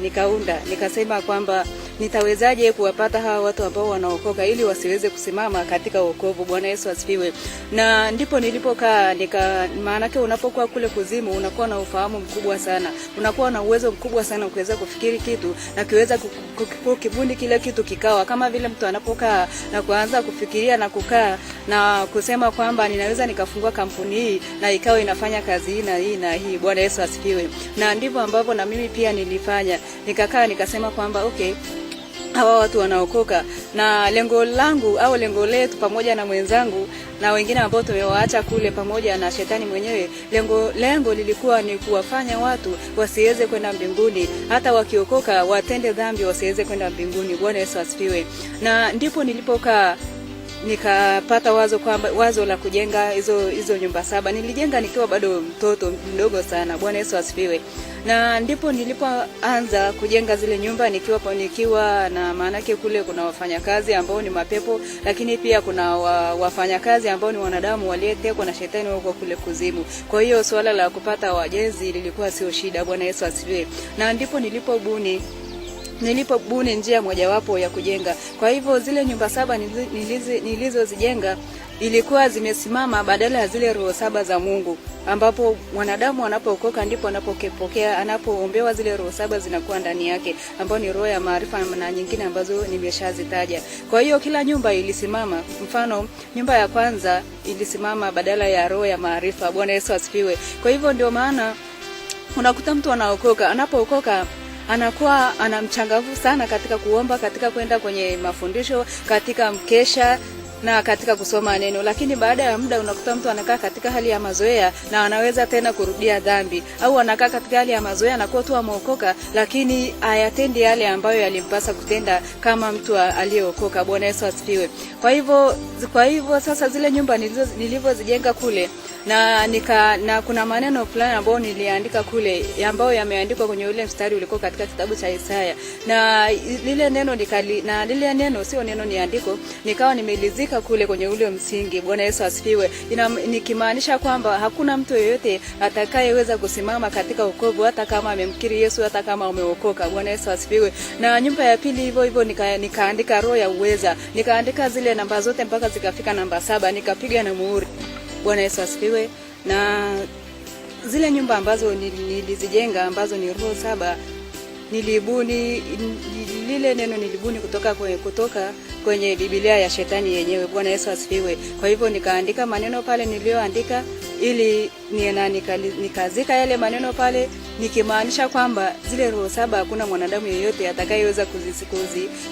[SPEAKER 3] nikaunda nikasema kwamba nitawezaje kuwapata hawa watu ambao wanaokoka ili wasiweze kusimama katika wokovu. Bwana Yesu asifiwe. Na ndipo nilipokaa maana yake unapokuwa kule kuzimu unakuwa na ufahamu mkubwa sana. Unakuwa na uwezo mkubwa sana kuweza kufikiri kitu na kiweza kukibuni kile kitu kikawa kama vile mtu anapokaa na kuanza kufikiria na kukaa na kusema kwamba ninaweza nikafungua kampuni hii na ikawa inafanya kazi hii na hii na hii. Bwana Yesu asifiwe. Na ndivyo ambavyo na mimi pia nilifanya. Nikakaa nikasema kwamba okay, hawa watu wanaokoka, na lengo langu au lengo letu pamoja na mwenzangu na wengine ambao tumewaacha kule pamoja na shetani mwenyewe, lengo lilikuwa ni kuwafanya watu wasiweze kwenda mbinguni, hata wakiokoka watende dhambi wasiweze kwenda mbinguni. Bwana Yesu asifiwe. Na ndipo nilipokaa nikapata wazo la kujenga hizo nyumba 7. Nilijenga nikiwa bado mtoto mdogo sana. Bwana Yesu asifiwe. Na ndipo nilipoanza kujenga zile nyumba nikiwa na maana yake kule kuna wafanyakazi ambao ni mapepo, lakini pia kuna wafanyakazi ambao ni wanadamu waliotekwa na shetani huko kule kuzimu. Kwa hiyo swala la kupata wajenzi lilikuwa sio shida. Bwana Yesu asifiwe. Na ndipo nilipobuni njia mojawapo ya kujenga. Kwa hivyo zile nyumba 7 nilizozijenga ilikuwa zimesimama badala ya zile roho 7 za Mungu, ambapo mwanadamu anapookoka ndipo anapoombewa zile roho 7 zinakuwa ndani yake, ambao ni roho ya maarifa na nyingine ambazo nimeshazitaja. Kwa hiyo kila nyumba ilisimama. Mfano, nyumba ya kwanza ilisimama badala ya roho ya maarifa. Bwana Yesu asifiwe. Kwa hivyo ndio maana unakuta mtu anapookoka anakuwa anamchangavu sana katika kuomba, katika kwenda kwenye mafundisho, katika mkesha na katika kusoma neno. Lakini baada ya muda unakuta mtu anakaa katika hali ya mazoea na anaweza tena kurudia dhambi, au anakaa katika hali ya mazoea na kuwa tu ameokoka lakini hayatendi yale ambayo yalimpasa kutenda kama mtu aliyeokoka. Bwana Yesu asifiwe. Kwa hivyo sasa zile nyumba nilivyozijenga kule na kuna maneno fulani ambayo niliandika kule ambayo yameandikwa kwenye ule mstari ulikuwa katika kitabu cha Isaya, na lile neno sio neno ni andiko, nikawa nimelizika kule kwenye ule msingi. Bwana Yesu asifiwe. Nikimaanisha kwamba hakuna mtu yeyote atakayeweza kusimama katika wokovu hata kama amemkiri Yesu, hata kama umeokoka. Bwana Yesu asifiwe. Na nyumba ya pili hivyo nikaandika roho ya uweza, nikaandika zile namba zote mpaka zikafika namba 7, nikapiga na muhuri. Bwana Yesu asifiwe. Na zile nyumba ambazo nilizijenga ambazo ni roho 7 nilibuni lile neno nilibuni kutoka kwenye Biblia ya shetani yenyewe. Bwana Yesu asifiwe. Kwa hivyo nikaandika maneno pale nilioandika, ili nikazika yale maneno pale, nikimaanisha kwamba zile roho saba hakuna mwanadamu yeyote atakayeweza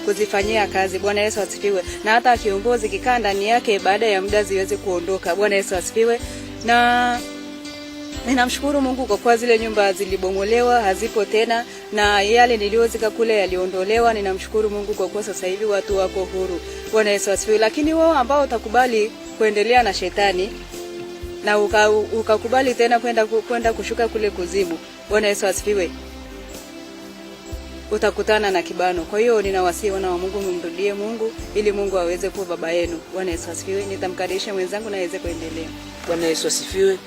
[SPEAKER 3] kuzifanyia kazi. Bwana Yesu asifiwe. Na hata kiongozi kikaa ndani yake, baada ya muda ziweze kuondoka. Bwana Yesu asifiwe. Na ninamshukuru Mungu kwa kuwa zile nyumba zilibomolewa, hazipo tena, na yale niliozika kule yaliondolewa. Ninamshukuru Mungu kwa kuwa sasa hivi watu wako huru. Bwana Yesu asifiwe. Lakini wao ambao utakubali kuendelea na shetani na ukakubali tena kwenda kushuka kule kuzimu, Bwana Yesu asifiwe, utakutana na kibano. Kwa hiyo ninawasihi wana wa Mungu, mrudie Mungu ili Mungu aweze kuwa baba yenu. Bwana Yesu asifiwe. Nitamkaribisha mwenzangu na aweze kuendelea.
[SPEAKER 2] Bwana Yesu asifiwe.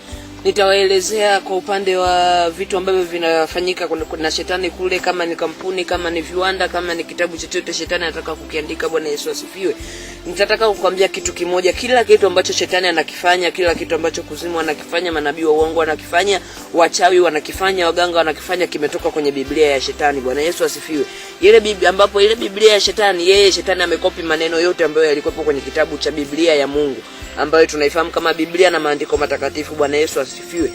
[SPEAKER 2] Nitawaelezea kwa upande wa vitu ambavyo vinafanyika na shetani kule, kama ni kampuni, kama ni viwanda, kama ni kitabu chochote shetani anataka kukiandika. Bwana Yesu asifiwe. Nitataka kukwambia kitu kimoja, kila kitu ambacho shetani anakifanya, kila kitu ambacho kuzimu anakifanya, manabii wa uongo wanakifanya, wachawi wanakifanya, waganga wanakifanya, kimetoka kwenye Biblia ya shetani. Bwana Yesu asifiwe. Ile Biblia ya shetani, yeye shetani amekopi maneno yote ambayo yalikuwa kwenye kitabu cha Biblia ya Mungu, ambayo tunaifahamu kama Biblia na maandiko matakatifu. Bwana Yesu asifiwe.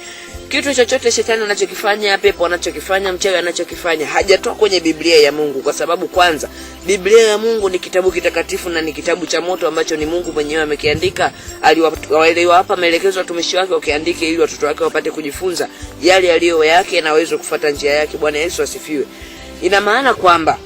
[SPEAKER 2] Kitu chochote shetani anachokifanya, pepo anachokifanya, mchawi anachokifanya, hajatoa kwenye Biblia ya Mungu, kwa sababu kwanza Biblia ya Mungu ni kitabu kitakatifu na ni kitabu cha moto ambacho ni Mungu mwenyewe amekiandika. Aliwaelewa hapa maelekezo watumishi wake wakiandike, ili watoto wake wapate kujifunza yale yaliyo yake na waweze kufuata njia yake. Bwana Yesu asifiwe. Ina maana kwamba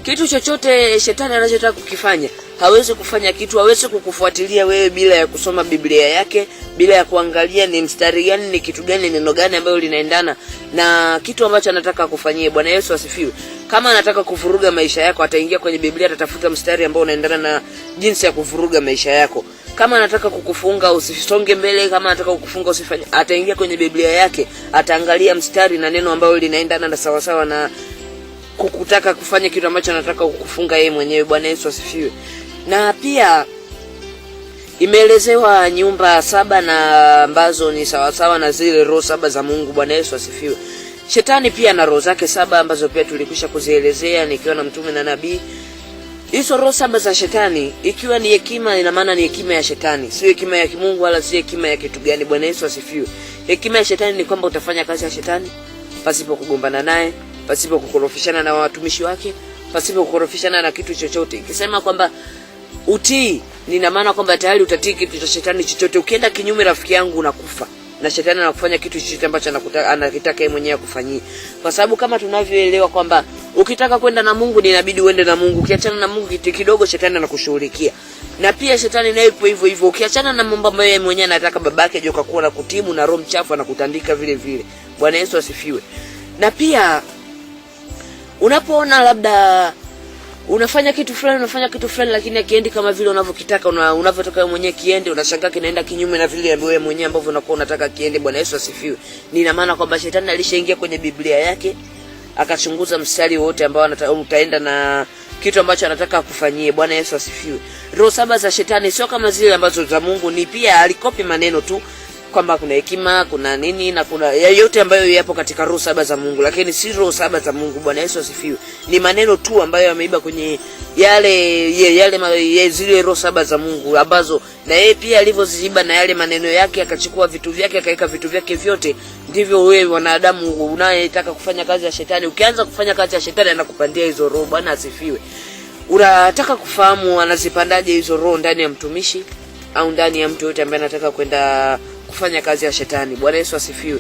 [SPEAKER 2] kitu chochote shetani anachotaka kukifanya, hawezi kufanya kitu, hawezi kukufuatilia wewe bila ya kusoma Biblia yake, bila ya kuangalia ni mstari gani, ni kitu gani, neno gani ambayo linaendana na kitu ambacho anataka kufanyia. Bwana Yesu asifiwe. Kama anataka kuvuruga maisha yako, ataingia kwenye Biblia, atatafuta mstari ambao unaendana na jinsi ya kuvuruga maisha yako. Kama anataka kukufunga usisonge mbele, kama anataka kukufunga usifanye, ataingia kwenye Biblia yake, ataangalia mstari na neno ambalo linaendana na sawasawa na kukutaka kufanya kitu ambacho anataka kukufunga yeye mwenyewe. Bwana Yesu asifiwe. Na pia imeelezewa nyumba 7 na ambazo ni sawasawa na zile roho 7 za Mungu. Bwana Yesu asifiwe. Shetani pia na roho zake 7 ambazo pia tulikwisha kuzielezea nikiwa na mtume na nabii. Hizo roho 7 za shetani, ikiwa ni hekima, ina maana ni hekima ya shetani, sio hekima ya kimungu wala sio hekima ya kitu gani. Bwana Yesu asifiwe. Hekima ya shetani ni kwamba utafanya kazi ya shetani pasipo kugombana naye, pasipo kukorofishana na watumishi wake, pasipo kukorofishana na kitu chochote. Ikisema kwamba utii, nina maana kwamba tayari utatii kitu cha shetani chochote. Ukienda kinyume, rafiki yangu, unakufa. Na shetani anakufanya kitu chochote ambacho anakitaka yeye mwenyewe akufanyie. Kwa sababu kama tunavyoelewa kwamba ukitaka kwenda na Mungu ni inabidi uende na Mungu. Ukiachana na Mungu kitu kidogo, shetani anakushughulikia. Na pia shetani naye ipo hivyo hivyo. Ukiachana na mambo ambayo yeye mwenyewe anataka, babake joka kuwa na kutimu na roho mchafu anakutandika vile vile. Bwana Yesu asifiwe. Na pia unapoona labda unafanya kitu fulani lakini akiendi kama vile unavyotaka, unavyotaka wewe mwenyewe kiende, unashangaa kinaenda kinyume na vile wewe mwenyewe ambavyo unakuwa unataka kiende. Bwana Yesu asifiwe. Nina maana kwamba shetani alishaingia kwenye Biblia yake, akachunguza mstari wote ambao utaenda na kitu ambacho anataka kufanyie. Bwana Yesu asifiwe. Roho 7 za shetani sio kama zile ambazo za Mungu, ni pia alikopi maneno tu kwamba kuna hekima, kuna nini na kuna yote ambayo yapo katika roho 7 za Mungu, lakini si roho 7 za Mungu. Bwana Yesu asifiwe. Ni maneno tu ambayo yameiba kwenye yale zile roho 7 za Mungu, ambazo na yeye pia alivyoziiba na yale maneno yake, akachukua vitu vyake, akaweka vitu vyake vyote. Ndivyo wewe wanadamu unayetaka kufanya kazi ya shetani, ukianza kufanya kazi ya shetani anakupandia hizo roho. Bwana asifiwe. Unataka kufahamu anazipandaje hizo roho ndani ya mtumishi au ndani ya mtu yote ambaye anataka kwenda kufanya kazi ya shetani. Bwana Yesu asifiwe.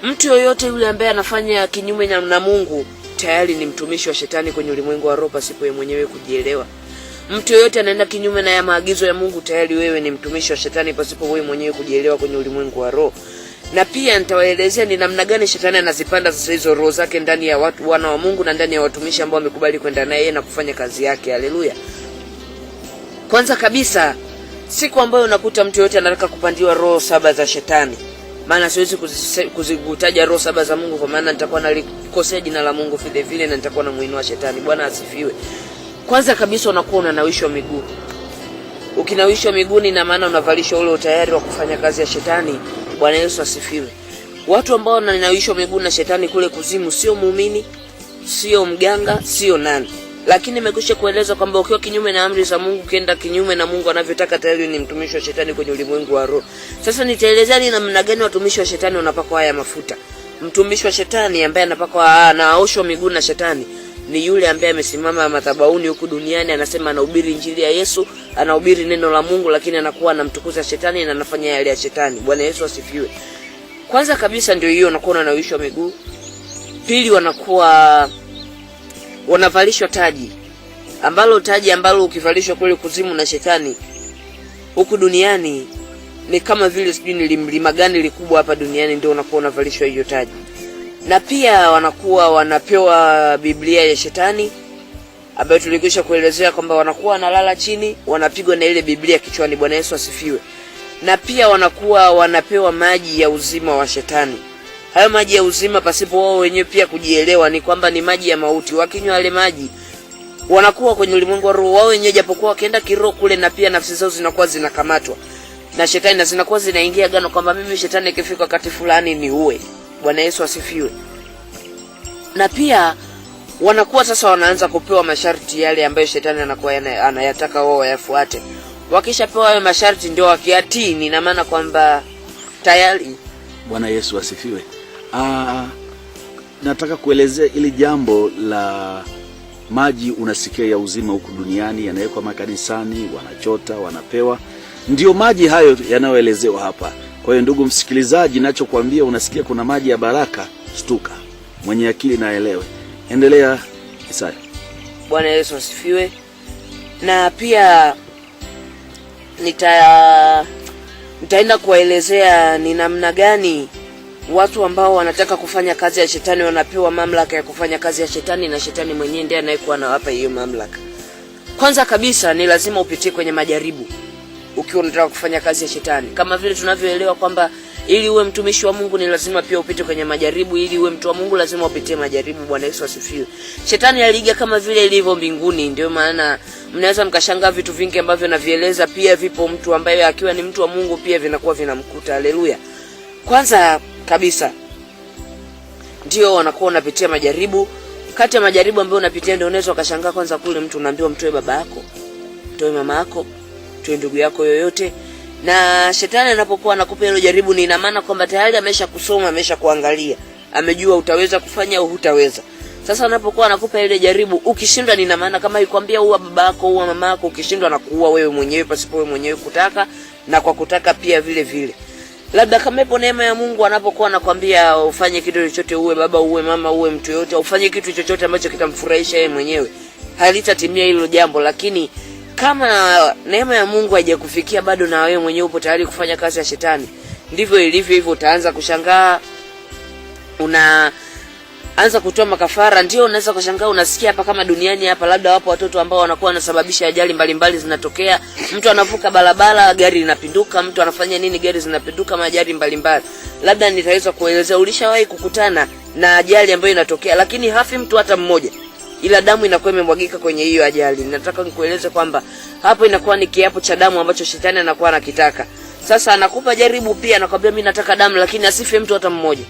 [SPEAKER 2] Mtu yoyote yule ambaye anafanya kinyume na Mungu tayari ni mtumishi wa shetani kwenye ulimwengu wa roho pasipo yeye mwenyewe kujielewa. Mtu yoyote anaenda kinyume na ya maagizo ya Mungu tayari wewe ni mtumishi wa shetani pasipo wewe mwenyewe kujielewa kwenye ulimwengu wa roho. Na pia nitawaelezea ni namna gani shetani anazipanda sasa hizo roho zake ndani ya watu wana wa Mungu na ndani ya watumishi ambao wamekubali kwenda naye na kufanya kazi yake. Haleluya. Kwanza kabisa, siku ambayo unakuta mtu yote anataka kupandiwa roho 7 za shetani, maana siwezi kuzitaja roho 7 za Mungu kwa maana nitakuwa nalikosea jina la Mungu vile vile na nitakuwa namuinua shetani. Bwana asifiwe. Kwanza kabisa unakuwa unanawishwa miguu. Ukinawishwa miguu na maana unavalishwa ule utayari wa kufanya kazi ya shetani. Bwana Yesu asifiwe. Watu ambao wananawishwa miguu na shetani kule kuzimu sio muumini, sio mganga, sio nani. Lakini nimekwisha kueleza kwamba ukiwa kinyume na amri za Mungu, ukienda kinyume na Mungu anavyotaka, tayari ni mtumishi wa shetani kwenye ulimwengu wa roho. Sasa nitaelezea ni namna gani watumishi wa shetani wanapakwa haya mafuta. Mtumishi wa shetani ambaye anapakwa anaoshwa miguu na shetani ni yule ambaye amesimama madhabahuni huku duniani, anasema anahubiri injili ya Yesu, anahubiri neno la Mungu, lakini anakuwa anamtukuza shetani na anafanya yale ya shetani. Bwana Yesu asifiwe. Kwanza kabisa ndio hiyo, wanakuwa wanaoshwa miguu. Pili, wanakuwa wanavalishwa taji, ambalo ukivalishwa kule kuzimu na shetani huku duniani ni kama vile sijui ni mlima gani likubwa hapa duniani, ndio unakuwa unavalishwa hiyo taji. Na pia wanakuwa wanapewa Biblia ya shetani ambayo tulikwisha kuelezea kwamba wanakuwa wanalala chini, wanapigwa na ile Biblia kichwani. Bwana Yesu asifiwe. Na pia wanakuwa wanapewa maji ya uzima wa shetani. Hayo maji ya uzima pasipo wao wenyewe pia kujielewa ni kwamba ni maji ya mauti. Wakinywa yale maji wanakuwa kwenye ulimwengu wa roho wao wenyewe, japokuwa wakienda kiroho kule, na pia nafsi zao zinakuwa zinakamatwa na shetani na zinakuwa zinaingia agano kwamba mimi shetani ikifika wakati fulani ni uwe. Bwana Yesu asifiwe. Na pia wanakuwa sasa wanaanza kupewa masharti yale ambayo shetani anakuwa anayataka wao wayafuate. Wakishapewa hayo masharti ndio wakiatii, ni maana kwamba tayari.
[SPEAKER 1] Bwana Yesu asifiwe. Nataka kuelezea ili jambo la maji unasikia ya uzima huku duniani yanawekwa makanisani, wanachota, wanapewa. Ndio maji hayo yanayoelezewa hapa. Kwa hiyo ndugu msikilizaji, ninachokuambia, unasikia kuna maji ya baraka, shtuka. Mwenye akili na elewe. Endelea Isaya.
[SPEAKER 2] Bwana Yesu asifiwe. Na pia nitaenda kuwaelezea ni namna gani watu ambao wanataka kufanya kazi ya shetani wanapewa mamlaka ya kufanya kazi ya shetani, na shetani mwenyewe ndiye anayekuwa anawapa hiyo mamlaka. Kwanza kabisa ni lazima upitie kwenye majaribu ukiwa unataka kufanya kazi ya shetani. Kama vile tunavyoelewa kwamba ili uwe mtumishi wa Mungu ni lazima pia upite kwenye majaribu, ili uwe mtu wa Mungu lazima upitie majaribu. Bwana Yesu asifiwe. Shetani aliiga kama vile ilivyo mbinguni, ndio maana mnaweza mkashangaa vitu vingi ambavyo navieleza pia vipo mtu ambaye akiwa ni mtu wa Mungu pia vinakuwa vinamkuta. Haleluya. Kwanza kabisa ndio wanakuwa unapitia majaribu. Kati ya majaribu ambayo unapitia ndio unaweza ukashangaa, kwanza kule mtu unaambiwa mtoe baba yako, mtoe mama yako, mtoe ndugu yako yoyote. Na shetani anapokuwa anakupa hilo jaribu ni ina maana kwamba tayari amesha kusoma, amesha kuangalia, amejua utaweza kufanya au hutaweza. Sasa anapokuwa anakupa ile jaribu, ukishindwa ni ina maana kama ikwambia uwa baba yako, uwa mama yako, ukishindwa na kuua wewe mwenyewe pasipo wewe mwenyewe kutaka, na kwa kutaka pia vile vile. Labda kama ipo neema ya Mungu anapokuwa anakuambia ufanye kitu chochote, uwe baba, uwe mama, uwe mtu yote, ufanye kitu chochote ambacho kitamfurahisha yeye mwenyewe, halitatimia hilo jambo. Lakini kama neema ya Mungu haijakufikia bado na wewe mwenyewe upo tayari kufanya kazi ya shetani, ndivyo ilivyo hivyo. Utaanza kushangaa, unaanza kutoa makafara. Ndio unaweza kushangaa, unasikia hapa kama duniani hapa labda wapo watoto ambao wanakuwa wanasababisha ajali mbalimbali zinatokea. Mtu anavuka barabara, gari linapinduka, mtu anafanya nini, gari zinapinduka, majali mbalimbali. Labda nitaweza kuelezea, ulishawahi kukutana na ajali ambayo inatokea lakini hafi mtu hata mmoja, ila damu inakuwa imemwagika kwenye hiyo ajali. Nataka nikueleze kwamba hapo inakuwa ni kiapo cha damu ambacho shetani anakuwa anakitaka. Sasa anakupa jaribu pia, anakuambia mimi nataka damu, lakini asife mtu hata mmoja.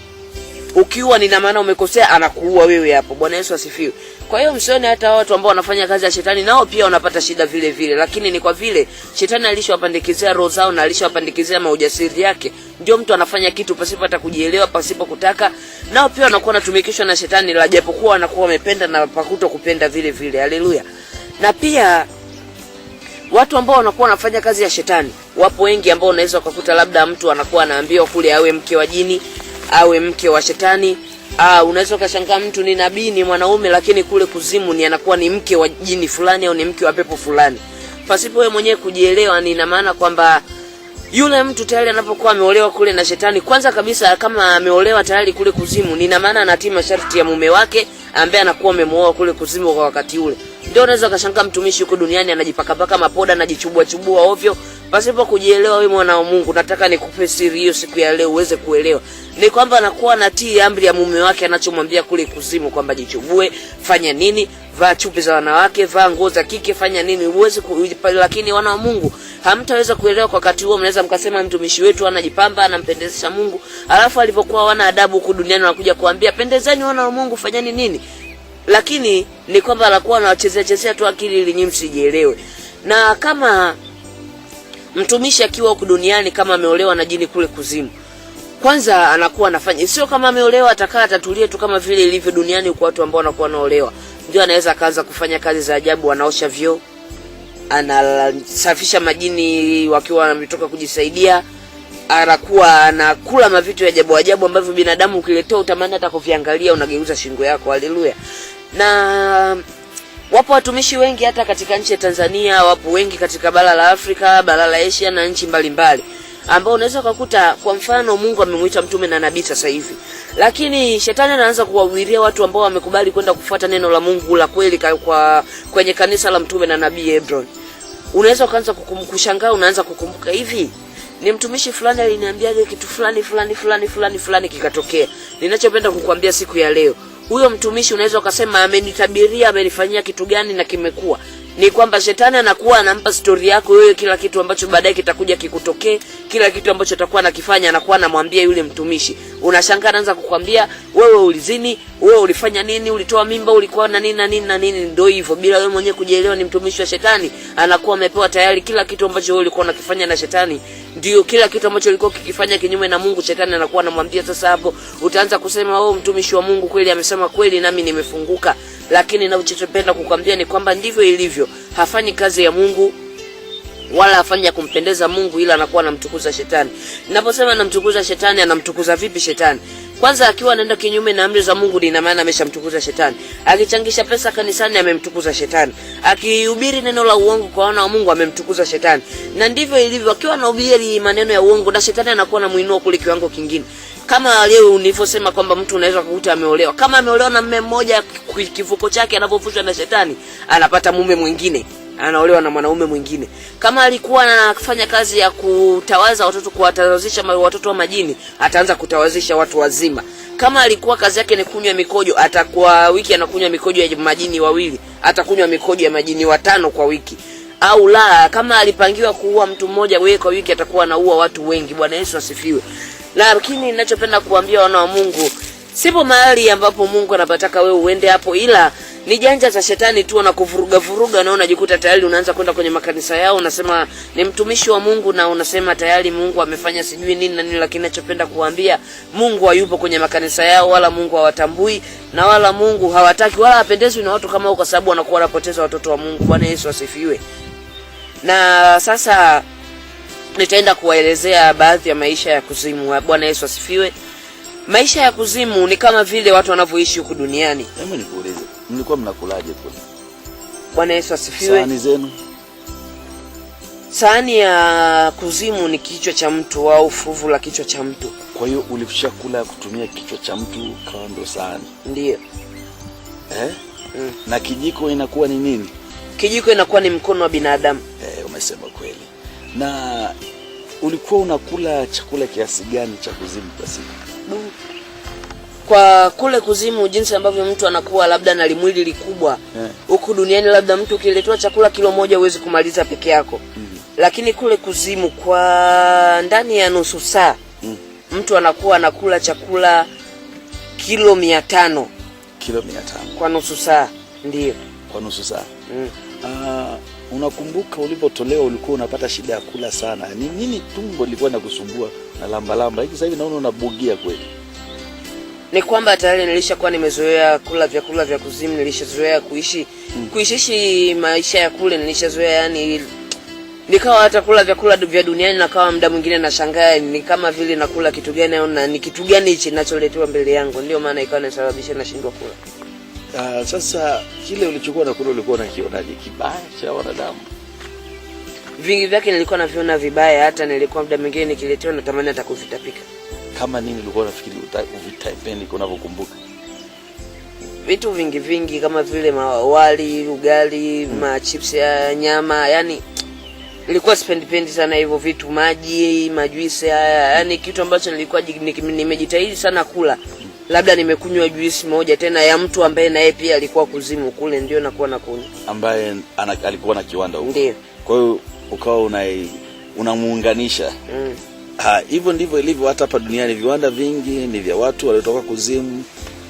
[SPEAKER 2] Ukiwa ni maana umekosea, anakuua wewe hapo. Bwana Yesu asifiwe. Kwa hiyo msione hata watu ambao wanafanya kazi ya shetani nao pia wanapata shida vile vile, lakini ni kwa vile shetani alishawapandikizia roho zao na alishawapandikizia maujasiri yake, ndio mtu anafanya kitu pasipo hata kujielewa, pasipo kutaka. Nao pia wanakuwa wanatumikishwa na shetani, la japokuwa wanakuwa wamependa na pakuto kupenda vile vile. Haleluya. Na pia watu ambao wanakuwa wanafanya kazi ya shetani wapo wengi, ambao unaweza kukuta labda mtu anakuwa anaambiwa kule awe mke wa jini, awe mke wa shetani. Unaweza kushangaa mtu ni nabii, ni mwanaume, lakini kule kuzimu ni anakuwa ni mke wa jini fulani au ni mke wa pepo fulani, pasipo wewe mwenyewe kujielewa. Ni ina maana kwamba yule mtu tayari anapokuwa ameolewa kule na shetani, kwanza kabisa kama ameolewa tayari kule kuzimu, ni ina maana anatii masharti ya mume wake ambaye anakuwa amemooa kule kuzimu kwa wakati ule. Ndio unaweza kushangaa mtumishi huko duniani anajipaka mapoda, anajichubua ovyo pasipo kujielewa. Wewe mwana wa Mungu, nataka nikupe siri hiyo siku ya leo uweze kuelewa. Ni kwamba anakuwa anatii amri ya mume wake anachomwambia kule kuzimu kwamba jichubue, fanya nini, vaa chupi za wanawake, vaa nguo za kike, fanya nini uweze lakini wana wa Mungu hamtaweza kuelewa kwa wakati huo. Mnaweza mkasema mtumishi wetu anajipamba, anampendezesha Mungu, alafu alipokuwa wana adabu huko duniani wanakuja kuambia pendezeni wana wa Mungu, fanyeni nini. lakini ni kwamba anakuwa anawachezea tu akili ili nyinyi msijielewe. Na kama mtumishi akiwa huku duniani kama ameolewa na jini kule kuzimu, kwanza anakuwa anafanya, sio kama ameolewa atakaa atatulie tu kama vile ilivyo duniani kwa watu ambao wanakuwa wanaolewa. Ndio anaweza akaanza kufanya kazi za ajabu, anaosha vyoo, anasafisha majini wakiwa wanatoka kujisaidia, anakuwa anakula mavitu ya ajabu ajabu ambavyo binadamu ukiletea utamani hata kuviangalia unageuza shingo yako. Haleluya. Na wapo watumishi wengi hata katika nchi ya Tanzania, wapo wengi katika bara la Afrika, bara la Asia na nchi mbalimbali, ambao unaweza kukuta kwa mfano Mungu amemuita mtume na nabii sasa hivi, lakini shetani anaanza kuwahubiria watu ambao wamekubali kwenda kufuata neno la Mungu la kweli kwenye kanisa la mtume na nabii Hebron. Unaweza kuanza kushangaa, unaanza kukumbuka, hivi ni mtumishi fulani aliniambiaje kitu fulani kikatokea. Ninachopenda kukuambia siku ya leo, huyo mtumishi unaweza ukasema amenitabiria, amenifanyia kitu gani na kimekuwa. Ni kwamba shetani anakuwa anampa story yako wewe, kila kitu ambacho baadaye kitakuja kikutokee, kila kitu ambacho atakuwa anakifanya anakuwa anamwambia yule mtumishi. Unashangaa anaanza kukwambia wewe ulizini, wewe ulifanya nini, ulitoa mimba, ulikuwa na nini na nini na nini. Ndio hivyo, bila wewe mwenyewe kujielewa ni mtumishi wa shetani. Anakuwa amepewa tayari kila kitu ambacho wewe ulikuwa unakifanya na shetani. Ndio kila kitu ambacho ulikuwa ukikifanya kinyume na Mungu, shetani anakuwa anamwambia. Sasa hapo utaanza kusema wewe mtumishi wa Mungu kweli amesema kweli nami nimefunguka. Lakini ninachopenda kukwambia ni kwamba ndivyo ilivyo. Hafanyi kazi ya Mungu wala hafanyi ya kumpendeza Mungu, ila anakuwa anamtukuza shetani. Ninaposema anamtukuza shetani, anamtukuza vipi shetani? Kwanza akiwa anaenda kinyume na amri za Mungu, ina maana ameshamtukuza shetani. Akichangisha pesa kanisani, amemtukuza shetani. Akihubiri neno la uongo kwa wana wa Mungu, amemtukuza shetani. Na ndivyo ilivyo, akiwa anahubiri maneno ya uongo na shetani anakuwa anamuinua kule kiwango kingine. Kama leo ulivyosema kwamba mtu unaweza kukuta ameolewa. Kama ameolewa na mume mmoja, kivuko chake anapofushwa na shetani, anapata mume mwingine, anaolewa na mwanaume mwingine. Kama alikuwa anafanya kazi ya kutawaza watoto, kuwatawazisha watoto wa majini, ataanza kutawazisha watu wazima. Kama alikuwa kazi yake ni kunywa mikojo, atakuwa wiki anakunywa mikojo ya majini wawili, atakunywa mikojo ya majini 5 kwa wiki. Au la, kama alipangiwa kuua mtu mmoja, wewe kwa wiki atakuwa anaua watu wengi. Bwana Yesu asifiwe. Lakini ninachopenda kuambia wana wa Mungu, sipo mahali ambapo Mungu anapataka wewe uende hapo, ila ni janja za shetani tu na kuvuruga na unajikuta tayari unaanza kwenda kwenye makanisa yao, unasema ni mtumishi wa Mungu na unasema tayari Mungu amefanya sijui nini na nini. Lakini ninachopenda kuambia, Mungu hayupo kwenye makanisa yao, wala Mungu hawatambui, na wala Mungu hawataki wala hapendezwi na watu kama hao, kwa sababu wanakuwa wanapoteza watoto wa Mungu. Bwana Yesu asifiwe. Na sasa nitaenda kuwaelezea baadhi ya maisha ya kuzimu. Bwana Yesu asifiwe. Maisha ya kuzimu ni kama vile watu wanavyoishi huku duniani.
[SPEAKER 1] Hebu nikuulize, mlikuwa mnakulaje kule?
[SPEAKER 2] Bwana Yesu asifiwe.
[SPEAKER 1] Sahani zenu?
[SPEAKER 2] Sahani ya kuzimu ni kichwa cha mtu au fuvu la kichwa cha mtu.
[SPEAKER 1] Kwa hiyo ulishakula kutumia kichwa cha mtu kama ndo sahani?
[SPEAKER 2] Ndio.
[SPEAKER 1] Na kijiko inakuwa ni nini?
[SPEAKER 2] Kijiko inakuwa ni mkono wa binadamu.
[SPEAKER 1] Umesema kweli. Na ulikuwa unakula chakula kiasi gani cha kuzimu kwa siku?
[SPEAKER 2] Kwa kule kuzimu, jinsi ambavyo mtu anakuwa labda na limwili likubwa, huku duniani labda mtu ukiletwa chakula kilo 1 huwezi kumaliza peke yako. Lakini kule kuzimu kwa ndani ya nusu saa mtu anakuwa anakula chakula kilo 500.
[SPEAKER 1] Kilo 500
[SPEAKER 2] kwa nusu saa. Ndio.
[SPEAKER 1] Kwa nusu saa. Unakumbuka ulipotolewa ulikuwa unapata shida ya kula sana? Ni nini tumbo lilikuwa linakusumbua na lamba? Hivi sasa hivi naona unabugia kweli.
[SPEAKER 2] Ni kwamba tayari nilishakuwa nimezoea kula vyakula vya kuzimu, nilishazoea kuishi maisha ya kule, nilishazoea yani nikawa hata kula vyakula vya duniani na kawa muda mwingine nashangaa ni kama vile nakula kitu gani au ni kitu gani hichi ninacholetewa mbele yangu. Ndio maana ikawa inasababisha nashindwa kula.
[SPEAKER 1] Sasa kile ulichokuwa nakula ulikuwa unakionaje? Kibaya cha wanadamu?
[SPEAKER 2] Vingi vyake nilikuwa naviona vibaya, hata nilikuwa muda mwingine nikiletewa natamani hata kuvitapika.
[SPEAKER 1] Kama nini ulikuwa unafikiri uvitapeni unavyokumbuka?
[SPEAKER 2] Vitu vingi kama vile wali, ugali, chips ya nyama, yani nilikuwa sipendi sana hivyo vitu, majuisi haya, yani kitu ambacho nilikuwa nimejitahidi sana kula. Labda nimekunywa juisi moja tena ya mtu ambaye naye pia alikuwa kuzimu kule, ndio nakuwa nakunywa. Ambaye
[SPEAKER 1] alikuwa na kiwanda huko.
[SPEAKER 2] Ndio.
[SPEAKER 1] Kwa hiyo ukawa unamuunganisha. Hivyo ndivyo ilivyo hata hapa duniani, viwanda vingi ni vya watu waliotoka kuzimu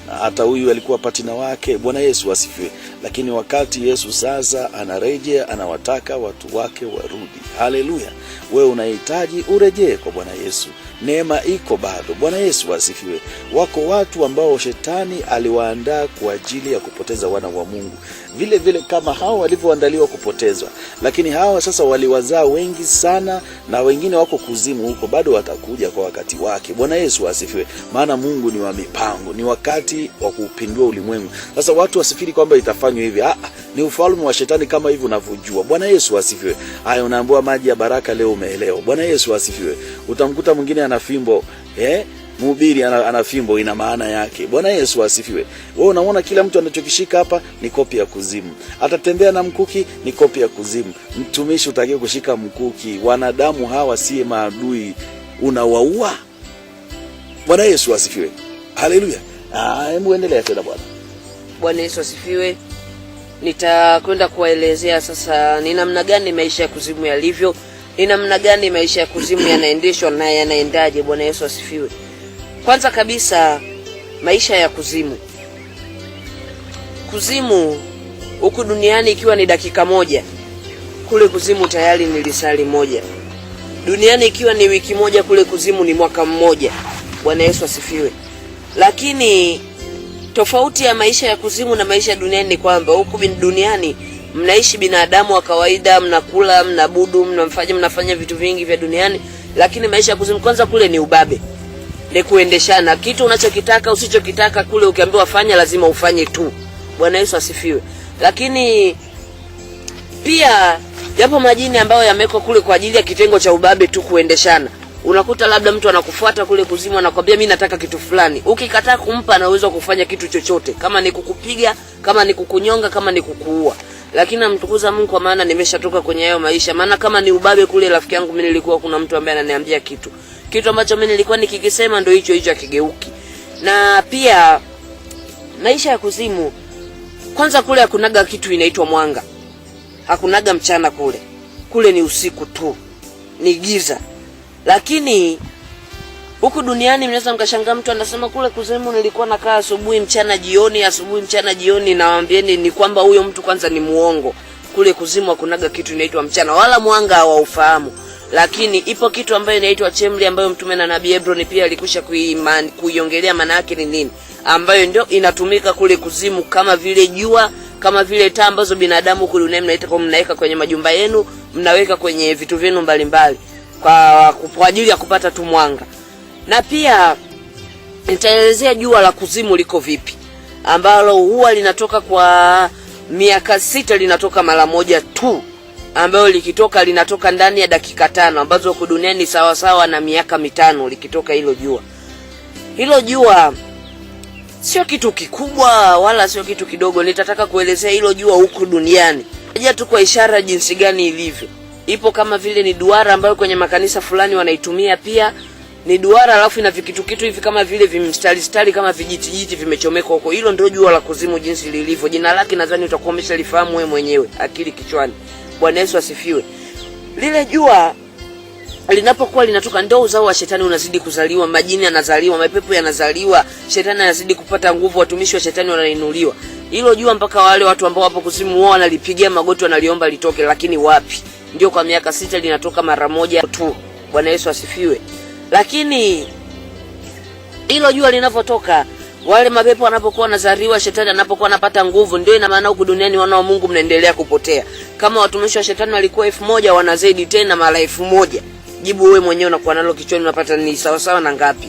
[SPEAKER 1] na hata huyu alikuwa patina wake. Bwana Yesu asifiwe. Lakini wakati Yesu sasa anarejea, anawataka watu wake warudi. Haleluya. Wewe unahitaji urejee kwa Bwana Yesu. Neema iko bado. Bwana Yesu asifiwe. Wako watu ambao shetani aliwaandaa kwa ajili ya kupoteza wana wa Mungu, vile vile kama hao walivyoandaliwa kupotezwa. Lakini hawa sasa waliwazaa wengi sana, na wengine wako kuzimu huko, bado watakuja kwa wakati wake. Bwana Yesu asifiwe. Maana Mungu ni wa mipango, ni wakati wa kuupindua ulimwengu. Sasa watu wasifiri kwamba itafanywa hivi. Ni ufalme wa shetani kama hivi unavyojua. Bwana Yesu asifiwe. Haya, unaambiwa maji ya baraka, leo umeelewa. Bwana Yesu asifiwe. Utamkuta mwingine ana fimbo, mhubiri ana fimbo, ina maana yake. Bwana Yesu asifiwe. Wewe unaona kila mtu anachokishika hapa ni kopi ya kuzimu. Atatembea na mkuki, ni kopi ya kuzimu. Mtumishi utakiwa kushika mkuki. Wanadamu hawa si maadui, unawaua. Bwana Yesu asifiwe. Haleluya. Hebu endelea tena bwana.
[SPEAKER 2] Bwana Yesu asifiwe. Nitakwenda kuwaelezea sasa ni namna gani maisha ya kuzimu yalivyo, ni namna gani maisha ya kuzimu yanaendeshwa na yanaendaje. Bwana Yesu asifiwe. Kwanza kabisa, maisha ya kuzimu. Kuzimu huku duniani ikiwa ni dakika moja, kule kuzimu tayari ni lisali moja. Duniani ikiwa ni wiki moja, kule kuzimu ni mwaka mmoja. Bwana Yesu asifiwe. Lakini tofauti ya maisha ya kuzimu na maisha ya duniani ni kwamba huku duniani mnaishi binadamu wa kawaida, mnakula, mnabudu, mnafanya vitu vingi vya duniani. Lakini maisha ya kuzimu, kwanza kule ni ubabe, ni kuendeshana. Kitu unachokitaka usichokitaka, kule ukiambiwa fanya lazima ufanye tu. Bwana Yesu asifiwe. Lakini pia yapo majini ambayo yamewekwa kule kwa ajili ya kitengo cha ubabe tu, kuendeshana. Unakuta labda mtu anakufuata kule kuzimu, anakuambia mimi nataka kitu fulani. Ukikataa kumpa, ana uwezo kufanya kitu chochote, kama ni kukupiga, kama ni kukunyonga, kama ni kukuua. Lakini namtukuza Mungu kwa maana nimeshatoka kwenye hayo maisha. Maana kama ni ubabe kule, rafiki yangu, mimi nilikuwa kuna mtu ambaye ananiambia kitu ambacho mimi nilikuwa nikikisema ndio hicho akigeuki. Na pia maisha ya kuzimu, kwanza kule hakunaga kitu inaitwa mwanga. Hakunaga mchana kule. Kule ni usiku tu, ni giza. Lakini huku duniani mnaweza mkashangaa mtu anasema kule kuzimu nilikuwa nakaa asubuhi mchana jioni, asubuhi mchana jioni. Nawaambieni ni kwamba huyo mtu kwanza ni muongo. Kule kuzimu hakunaga kitu inaitwa mchana, wala mwanga hawaufahamu. Lakini ipo kitu ambayo inaitwa chemli, ambayo mtume na nabii Hebron pia alikusha kuiongelea maana yake ni nini, ambayo ndio inatumika kule kuzimu, kama vile jua, kama vile taa ambazo binadamu kule mnaweka kwenye majumba yenu, mnaweka kwenye vitu vyenu mbalimbali kwa ajili ya kupata tu mwanga. Na pia nitaelezea jua la kuzimu liko vipi, ambalo huwa linatoka kwa miaka 6, linatoka mara moja tu, ambayo likitoka linatoka ndani ya dakika 5, ambazo huko duniani sawa sawa na miaka 5 likitoka hilo jua. Hilo jua sio kitu kikubwa wala sio kitu kidogo. Nitataka kuelezea hilo jua huko duniani aje tu kwa ishara jinsi gani ilivyo. Ipo kama vile ni duara ambayo kwenye makanisa fulani wanaitumia pia. Ni duara alafu ina vikitu hivi kama vile vimstari kama vijiti vimechomeka huko. Hilo ndio jua la kuzimu jinsi lilivyo. Jina lake nadhani utakuwa umeshalifahamu wewe mwenyewe, akili kichwani. Bwana Yesu asifiwe. Lile jua linapokuwa linatoka, ndio uzao wa shetani unazidi kuzaliwa, majini yanazaliwa, mapepo yanazaliwa, shetani anazidi kupata nguvu, watumishi wa shetani wanainuliwa. Hilo jua mpaka wale watu ambao wapo kuzimu wao wanalipigia magoti, wanaliomba litoke, lakini wapi? Ndio kwa miaka 6 linatoka mara moja tu. Bwana Yesu asifiwe. Lakini hilo jua linapotoka, wale mapepo wanapokuwa wanazaliwa, shetani anapokuwa anapata nguvu, ndio ina maana huku duniani wana wa Mungu mnaendelea kupotea. Kama watumishi wa shetani walikuwa 1000, wanazidi tena mara 1000. Jibu wewe mwenyewe unakuwa nalo kichwani, unapata ni sawa sawa na ngapi?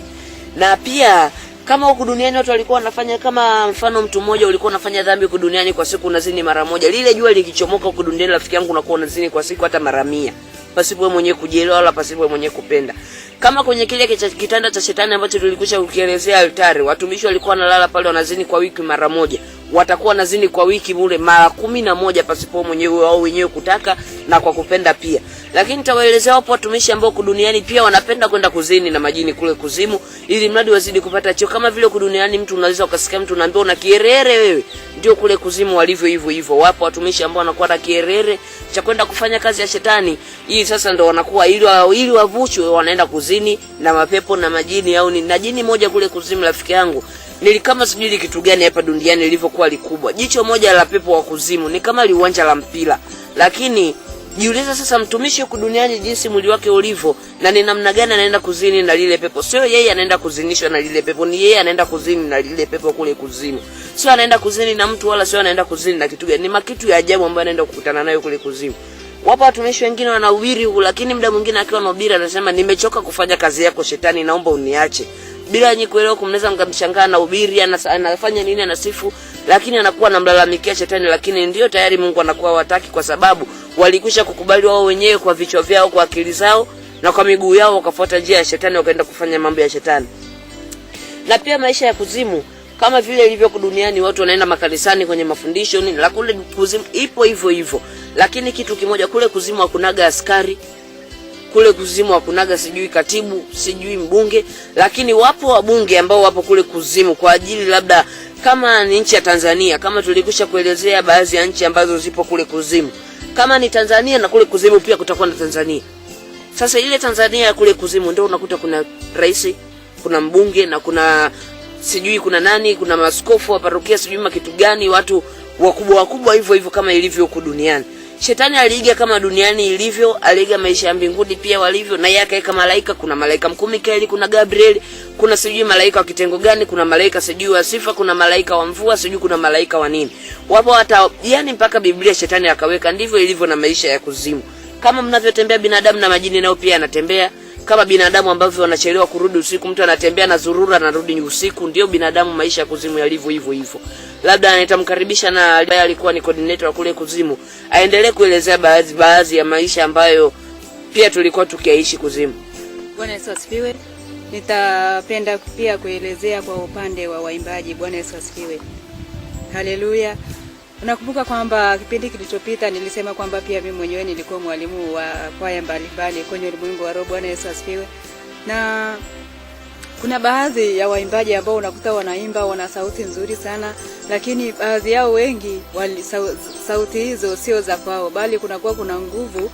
[SPEAKER 2] Na pia kama huku duniani watu walikuwa wanafanya, kama mfano mtu mmoja ulikuwa unafanya dhambi huku duniani kwa siku unazini mara moja, lile jua likichomoka huku duniani, rafiki yangu, unakuwa unazini kwa siku hata mara 100, pasipo wewe mwenyewe kujielewa wala pasipo wewe mwenyewe kupenda. Kama kwenye kile kitanda cha shetani ambacho tulikusha kukielezea altare, watumishi walikuwa wanalala pale wanazini kwa wiki mara moja, watakuwa wanazini kwa wiki mule mara 11 pasipo mwenyewe wao wenyewe kutaka na kwa kupenda pia. Lakini nitawaelezea wapo watumishi ambao duniani pia wanapenda kwenda kuzini na majini kule kuzimu, ili mradi wazidi kupata cheo. Kama vile duniani mtu unaweza ukasikia mtu unaambia una kierere wewe, ndio kule kuzimu walivyo hivyo. Wapo watumishi ambao wanakuwa na kierere cha kwenda kufanya kazi ya shetani. Hii sasa ndio wanakuwa ili wavuchwe, wanaenda kuzini na mapepo na majini, au ni na jini moja kule kuzimu, rafiki yangu. kama sijui kitu gani hapa duniani lilivyokuwa likubwa. Jicho moja la pepo wa kuzimu ni kama liuwanja la mpira. Lakini jiuliza sasa, mtumishi huku duniani jinsi mwili wake ulivyo na ni namna gani anaenda kuzini na lile pepo. Sio yeye anaenda kuzinishwa na lile pepo, ni yeye anaenda kuzini na lile pepo kule kuzimu. Sio anaenda kuzini na mtu, wala sio anaenda kuzini na kitu gani. Ni makitu ya ajabu ambayo anaenda kukutana nayo kule kuzimu. Wapo watumishi wengine wanahubiri huko, lakini muda mwingine akiwa anahubiri anasema nimechoka kufanya kazi yako shetani, naomba uniache. Bila nyinyi kuelewa, kumnaweza mkamshangaa na hubiri anafanya nini, anasifu, lakini anakuwa anamlalamikia shetani. Lakini ndio tayari Mungu anakuwa wataki, kwa sababu walikwisha kukubali wao wenyewe kwa vichwa vyao, kwa akili zao na kwa miguu yao, wakafuata njia ya shetani, wakaenda kufanya mambo ya shetani. Na pia maisha ya kuzimu kama vile ilivyo duniani, watu wanaenda makanisani kwenye mafundisho nini, la kule kuzimu ipo hivyo hivyo. Lakini kitu kimoja, kule kuzimu hakunaga askari, kule kuzimu hakunaga sijui katibu, sijui mbunge. Lakini wapo wabunge ambao wapo kule kuzimu kwa ajili, labda kama ni nchi ya Tanzania, kama tulikwisha kuelezea baadhi ya nchi ambazo zipo kule kuzimu. Kama ni Tanzania, na kule kuzimu pia kutakuwa na Tanzania. Sasa ile Tanzania ya kule kuzimu ndio unakuta kuna rais, kuna mbunge, na kuna sijui kuna nani, kuna maaskofu wa parokia, sijui kitu gani, watu wakubwa hivyo hivyo kama ilivyo huko duniani. Shetani aliiga kama duniani ilivyo, aliiga maisha ya mbinguni pia walivyo, na yeye akaweka malaika. Kuna malaika mkuu Mikaeli, kuna Gabriel, kuna sijui malaika wa kitengo gani, kuna malaika sijui wa sifa, kuna malaika wa mvua, sijui kuna malaika wa nini. Wapo hata yani mpaka Biblia shetani akaweka. Ndivyo ilivyo na maisha ya kuzimu. Kama mnavyotembea binadamu, na majini nao pia yanatembea. Kama binadamu ambavyo wanachelewa kurudi usiku, mtu anatembea na zurura anarudi usiku, ndio binadamu maisha ya kuzimu yalivyo hivyo hivyo. Labda nitamkaribisha na alikuwa ni coordinator kule kuzimu, aendelee kuelezea baadhi ya maisha ambayo pia tulikuwa tukiishi kuzimu.
[SPEAKER 3] Bwana Yesu asifiwe. Nitapenda pia kuelezea kwa upande wa waimbaji. Bwana Yesu asifiwe. Haleluya. Unakumbuka kwamba kipindi kilichopita nilisema kwamba pia mimi mwenyewe nilikuwa mwalimu wa kwaya mbalimbali kwenye ulimwengu wa roho. Bwana Yesu asifiwe. Na kuna baadhi ya waimbaji ambao unakuta wanaimba, wana sauti nzuri sana, lakini baadhi yao wengi sauti hizo sio za kwao, bali kuna nguvu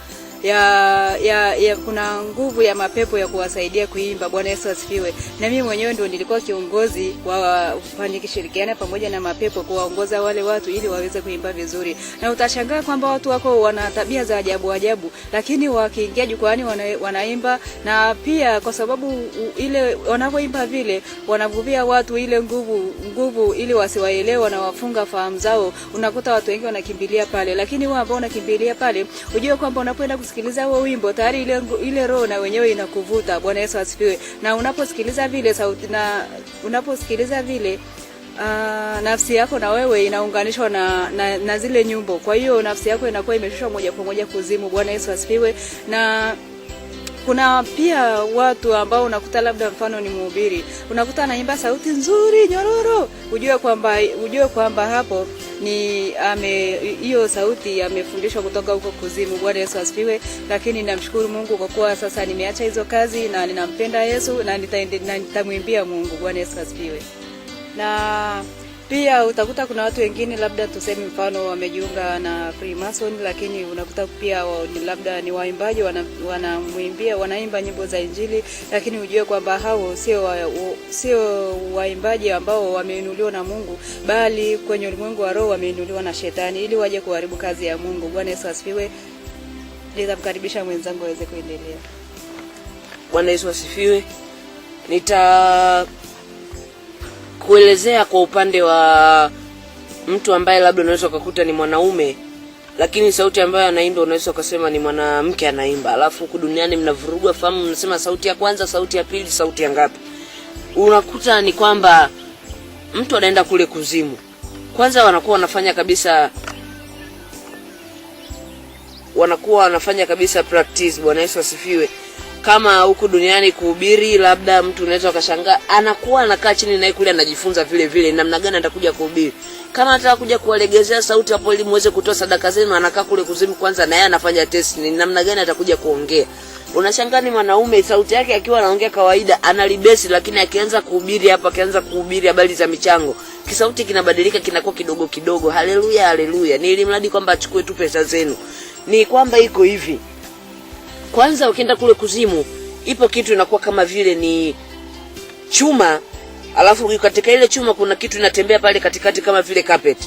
[SPEAKER 3] kuna nguvu ya mapepo ya kuwasaidia kuimba. Bwana Yesu asifiwe. Na mimi mwenyewe ndio nilikuwa kiongozi wa nikishirikiana pamoja na mapepo kuwaongoza wale watu ili waweze kuimba vizuri. Na utashangaa kwamba watu wako wana tabia za ajabu, lakini wakiingia jukwani wanaimba. Na pia kwa sababu ile wanapoimba vile wanavuvia watu ile nguvu ili wasiwaelewe na wafunga fahamu zao. Unakuta watu wengi wanakimbilia pale, lakini wao ambao wanakimbilia pale, ujue kwamba unapoenda kusikiliza huo wimbo tayari ile roho na wenyewe inakuvuta. Bwana Yesu asifiwe. Na unaposikiliza vile sauti, na unaposikiliza vile nafsi yako na wewe inaunganishwa na zile nyimbo. Kwa hiyo nafsi yako inakuwa imeshushwa moja kwa moja kuzimu. Bwana Yesu asifiwe. Na kuna pia watu ambao unakuta labda mfano ni mhubiri, unakuta anaimba sauti nzuri nyororo, ujue kwamba hapo ni hiyo sauti amefundishwa kutoka huko kuzimu. Bwana Yesu asifiwe. Lakini namshukuru Mungu kwa kuwa sasa nimeacha hizo kazi na ninampenda Yesu na nitamwimbia Mungu. Bwana Yesu asifiwe. Na pia utakuta kuna watu wengine labda tuseme mfano wamejiunga na Freemason, lakini unakuta pia labda ni waimbaji wanaimba nyimbo za Injili, lakini ujue kwamba hao sio waimbaji ambao wameinuliwa na Mungu, bali kwenye ulimwengu wa roho wameinuliwa na shetani ili waje kuharibu kazi ya Mungu. Bwana Yesu asifiwe. Nitamkaribisha mwenzangu aweze kuendelea.
[SPEAKER 2] Bwana Yesu asifiwe. Kuelezea kwa upande wa mtu ambaye labda unaweza kukuta ni mwanaume, lakini sauti ambayo anaimba unaweza kusema ni mwanamke anaimba. Alafu huku duniani mnavurugwa fahamu, mnasema sauti ya kwanza, sauti ya pili, sauti ya ngapi. Unakuta ni kwamba mtu anaenda kule kuzimu. Kwanza wanakuwa wanafanya kabisa practice. Bwana Yesu asifiwe. Kama huku duniani kuhubiri, labda mtu unaweza ukashangaa anakuwa anakaa chini naye kule anajifunza vile namna gani atakuja kuhubiri. Kama anataka kuja kuwalegezea sauti hapo ili muweze kutoa sadaka zenu, anakaa kule kuzimu kwanza na yeye anafanya test ni namna gani atakuja kuongea. Unashangaa ni mwanaume sauti yake akiwa anaongea kawaida analibesi, lakini akianza kuhubiri hapa, akianza kuhubiri habari za michango, kisauti kinabadilika, kinakuwa kidogo kidogo. Haleluya haleluya. Ni ili mradi kwamba achukue tu pesa zenu. Ni kwamba iko hivi. Kwanza ukienda kule kuzimu, ipo kitu inakuwa kama vile ni chuma alafu katika ile chuma kuna kitu inatembea pale katikati kama vile carpet.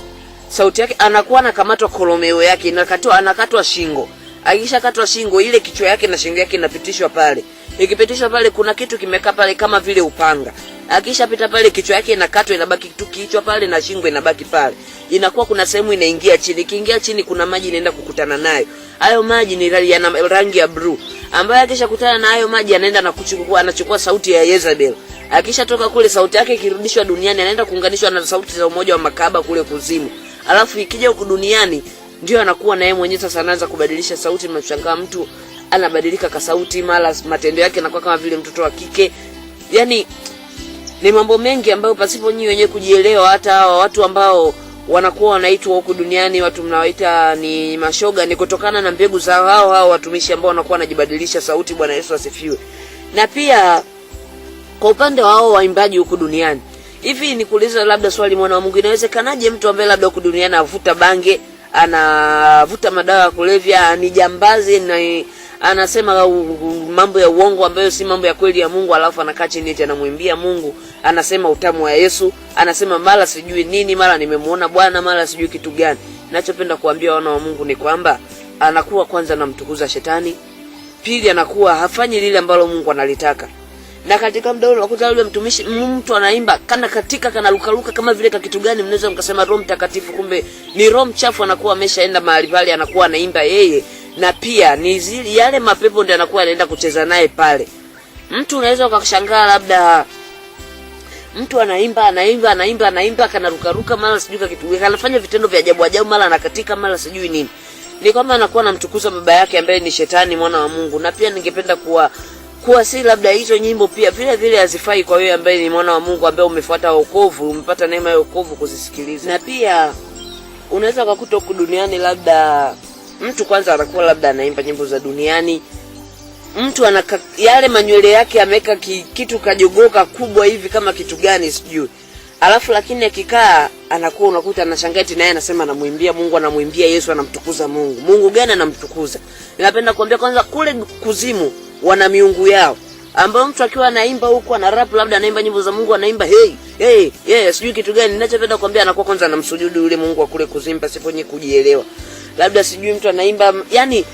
[SPEAKER 2] Sauti yake anakuwa anakamatwa kolomeo yake, anakatwa shingo. Akisha katwa shingo, ile kichwa yake na shingo yake inapitishwa pale. Ikipitishwa pale kuna kitu kimekaa pale kama vile upanga. Akisha pita pale kichwa yake inakatwa, inabaki tu kichwa pale na shingo inabaki pale. Inakuwa kuna sehemu inaingia chini. Ikiingia chini kuna maji inaenda kukutana nayo. Hayo maji ni rangi ya blue. Ambaye akisha kutana na hayo maji anaenda na anachukua sauti ya Jezebel. Akisha toka kule sauti yake ikirudishwa duniani anaenda kuunganishwa na sauti za umoja wa makahaba kule kuzimu. Alafu ikija huku duniani ndio anakuwa na yeye mwenyewe sasa anaanza kubadilisha sauti. Mnashangaa mtu anabadilika ka sauti, mara matendo yake yanakuwa kama vile mtoto wa kike. Yaani ni mambo mengi ambayo pasipo nyinyi wenyewe kujielewa, hata hawa watu ambao wanakuwa wanaitwa huku duniani, watu mnawaita ni mashoga, ni kutokana na mbegu za hao watumishi ambao wanakuwa wanajibadilisha sauti. Bwana Yesu asifiwe. Na pia kwa upande wa hao waimbaji huku duniani, hivi nikuuliza labda swali, mwana wa Mungu, inawezekanaje mtu ambaye labda huku duniani avuta bange, anavuta madawa ya kulevya, ni jambazi na anasema mambo ya uongo ambayo si mambo ya kweli ya Mungu, alafu anakaa chini eti anamwimbia Mungu, anasema utamu wa Yesu, anasema mara sijui nini, mara nimemuona Bwana, mara sijui kitu gani. Ninachopenda kuambia wana wa Mungu ni kwamba anakuwa kwanza namtukuza shetani, pili anakuwa hafanyi lile ambalo Mungu analitaka. Na katika muda ule wakuta yule mtumishi mtu anaimba kana lukaluka kama vile kitu gani, mnaweza mkasema Roho Mtakatifu, kumbe ni roho mchafu anakuwa ameshaenda mahali pale, anakuwa anaimba yeye, na pia ni zile yale mapepo ndio anakuwa anaenda kucheza naye pale. Mtu unaweza ukashangaa labda mtu anaimba kana lukaruka, mara sijui kitu gani, anafanya vitendo vya ajabu ajabu, mara anakatika, mara sijui nini. Ni kwamba anakuwa anamtukuza baba yake ambaye ni shetani, mwana wa Mungu. Na pia ningependa kuwa si labda hizo nyimbo pia vile vile hazifai kwa wewe ambaye ni mwana wa Mungu, ambaye umefuata wokovu, umepata neema ya wokovu kuzisikiliza. Na pia unaweza kukuta huku duniani labda mtu kwanza anakuwa labda anaimba nyimbo za duniani, mtu yale manywele yake ameweka kitu kajogoka kubwa hivi kama kitu gani sijui. Alafu lakini akikaa anakuwa unakuta anashangaa eti naye anasema anamwimbia Mungu, anamwimbia Yesu, anamtukuza Mungu. Mungu gani anamtukuza? Ninapenda kuambia kwanza kule kuzimu wana miungu yao, ambao mtu akiwa anaimba huko ana rap labda anaimba nyimbo za Mungu, anaimba sijui kitu gani. Ninachopenda kuambia anakuwa kwanza anamsujudu yule Mungu wa kule kuzimu pasipo nyinyi kujielewa. Labda sijui mtu anaimba yani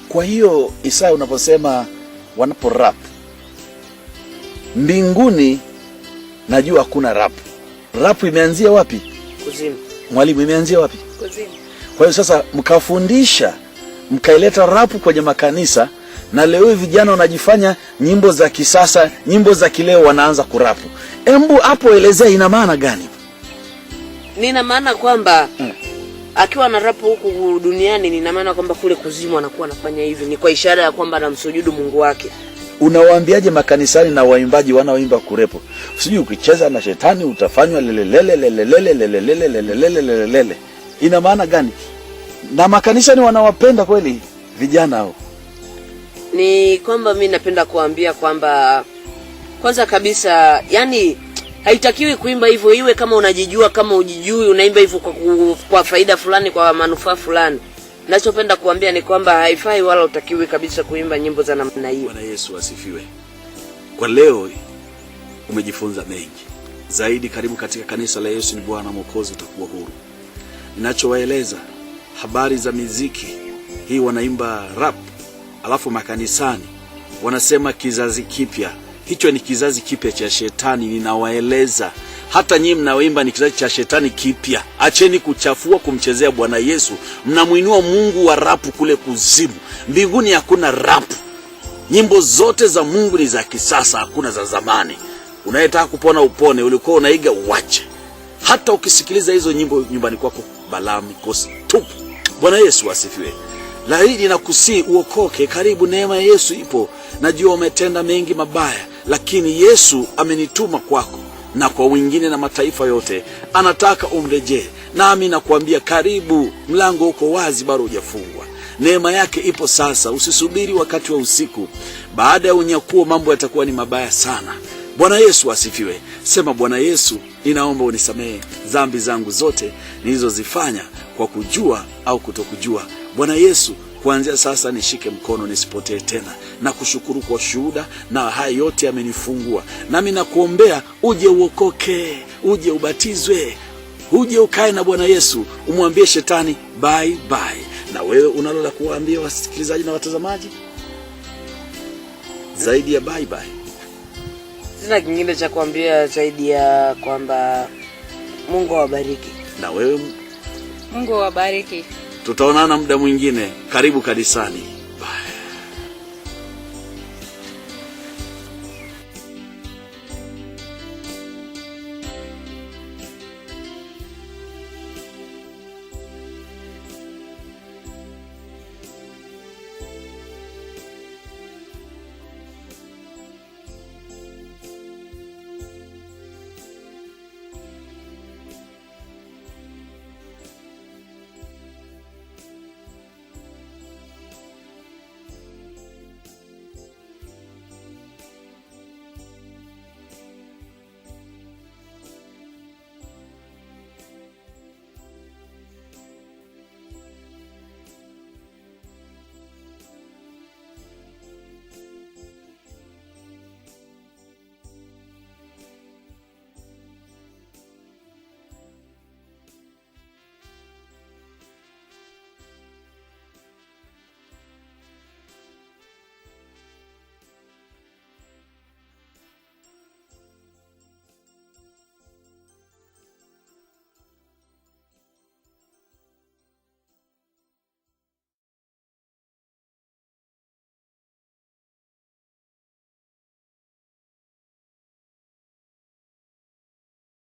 [SPEAKER 1] kwa hiyo Isaya unaposema wanapo rap mbinguni, najua hakuna rap. Rap imeanzia wapi?
[SPEAKER 2] Kuzimu.
[SPEAKER 1] Mwalimu, imeanzia wapi?
[SPEAKER 3] Kuzimu.
[SPEAKER 1] Kwa hiyo sasa mkafundisha, mkaileta rap kwenye makanisa, na leo vijana wanajifanya nyimbo za kisasa, nyimbo za kileo wanaanza kurapu. Embu hapo elezea ina maana gani?
[SPEAKER 2] Nina maana kwamba akiwa na rap huku duniani, nina maana kwamba kule kuzimu anakuwa anafanya hivi, ni kwa ishara ya kwamba anamsujudu Mungu wake.
[SPEAKER 1] Unawaambiaje makanisani na waimbaji wanaoimba kurepo, sijui ukicheza na shetani utafanywa lelelele? Ina maana gani? Na makanisani wanawapenda kweli vijana hao?
[SPEAKER 2] Ni kwamba mimi napenda kuambia kwamba kwanza kabisa, yani haitakiwi kuimba hivyo, iwe kama unajijua kama ujijui, unaimba hivyo kwa faida fulani, kwa manufaa fulani. Ninachopenda kuambia ni kwamba haifai wala utakiwi kabisa kuimba nyimbo za namna hiyo.
[SPEAKER 1] Bwana Yesu asifiwe. Kwa leo umejifunza mengi zaidi. Karibu katika kanisa la Yesu ni Bwana Mwokozi, utakuwa huru. Ninachowaeleza habari za muziki hii, wanaimba rap, alafu makanisani wanasema kizazi kipya. Hicho ni kizazi kipya cha shetani. Ninawaeleza hata nyinyi mnaoimba ni kizazi cha shetani kipya. Acheni kuchafua kumchezea Bwana Yesu. Mnamuinua Mungu wa rap kule kuzimu. Mbinguni hakuna rap. Nyimbo zote za Mungu ni za kisasa, hakuna za zamani. Unayetaka kupona upone, ulikuwa unaiga uache. Hata ukisikiliza hizo nyimbo nyumbani kwako balaa mikosi tupu. Bwana Yesu asifiwe. Laiti nakusii uokoke. Karibu, neema ya Yesu ipo. Najua umetenda mengi mabaya, lakini Yesu amenituma kwako na kwa wengine na mataifa yote. Anataka umrejee. Nami nakuambia karibu, mlango uko wazi, bado hujafungwa. Neema yake ipo sasa. Usisubiri wakati wa usiku. Baada ya unyakuo mambo yatakuwa ni mabaya sana. Bwana Yesu asifiwe. Sema, Bwana Yesu, ninaomba unisamehe dhambi zangu zote nilizozifanya kwa kujua au kutokujua. Bwana Yesu, kuanzia sasa nishike mkono nisipotee tena. Na kushukuru kwa shuhuda, na haya yote yamenifungua. Nami nakuombea uje uokoke, uje ubatizwe, uje ukae na Bwana Yesu, umwambie shetani bye bye. Na wewe unalo la kuwaambia wasikilizaji na watazamaji zaidi ya bye bye?
[SPEAKER 2] Sina kingine cha kuambia zaidi ya kwamba Mungu awabariki.
[SPEAKER 1] Na wewe?
[SPEAKER 3] Mungu awabariki.
[SPEAKER 1] Tutaonana muda mwingine. Karibu kanisani.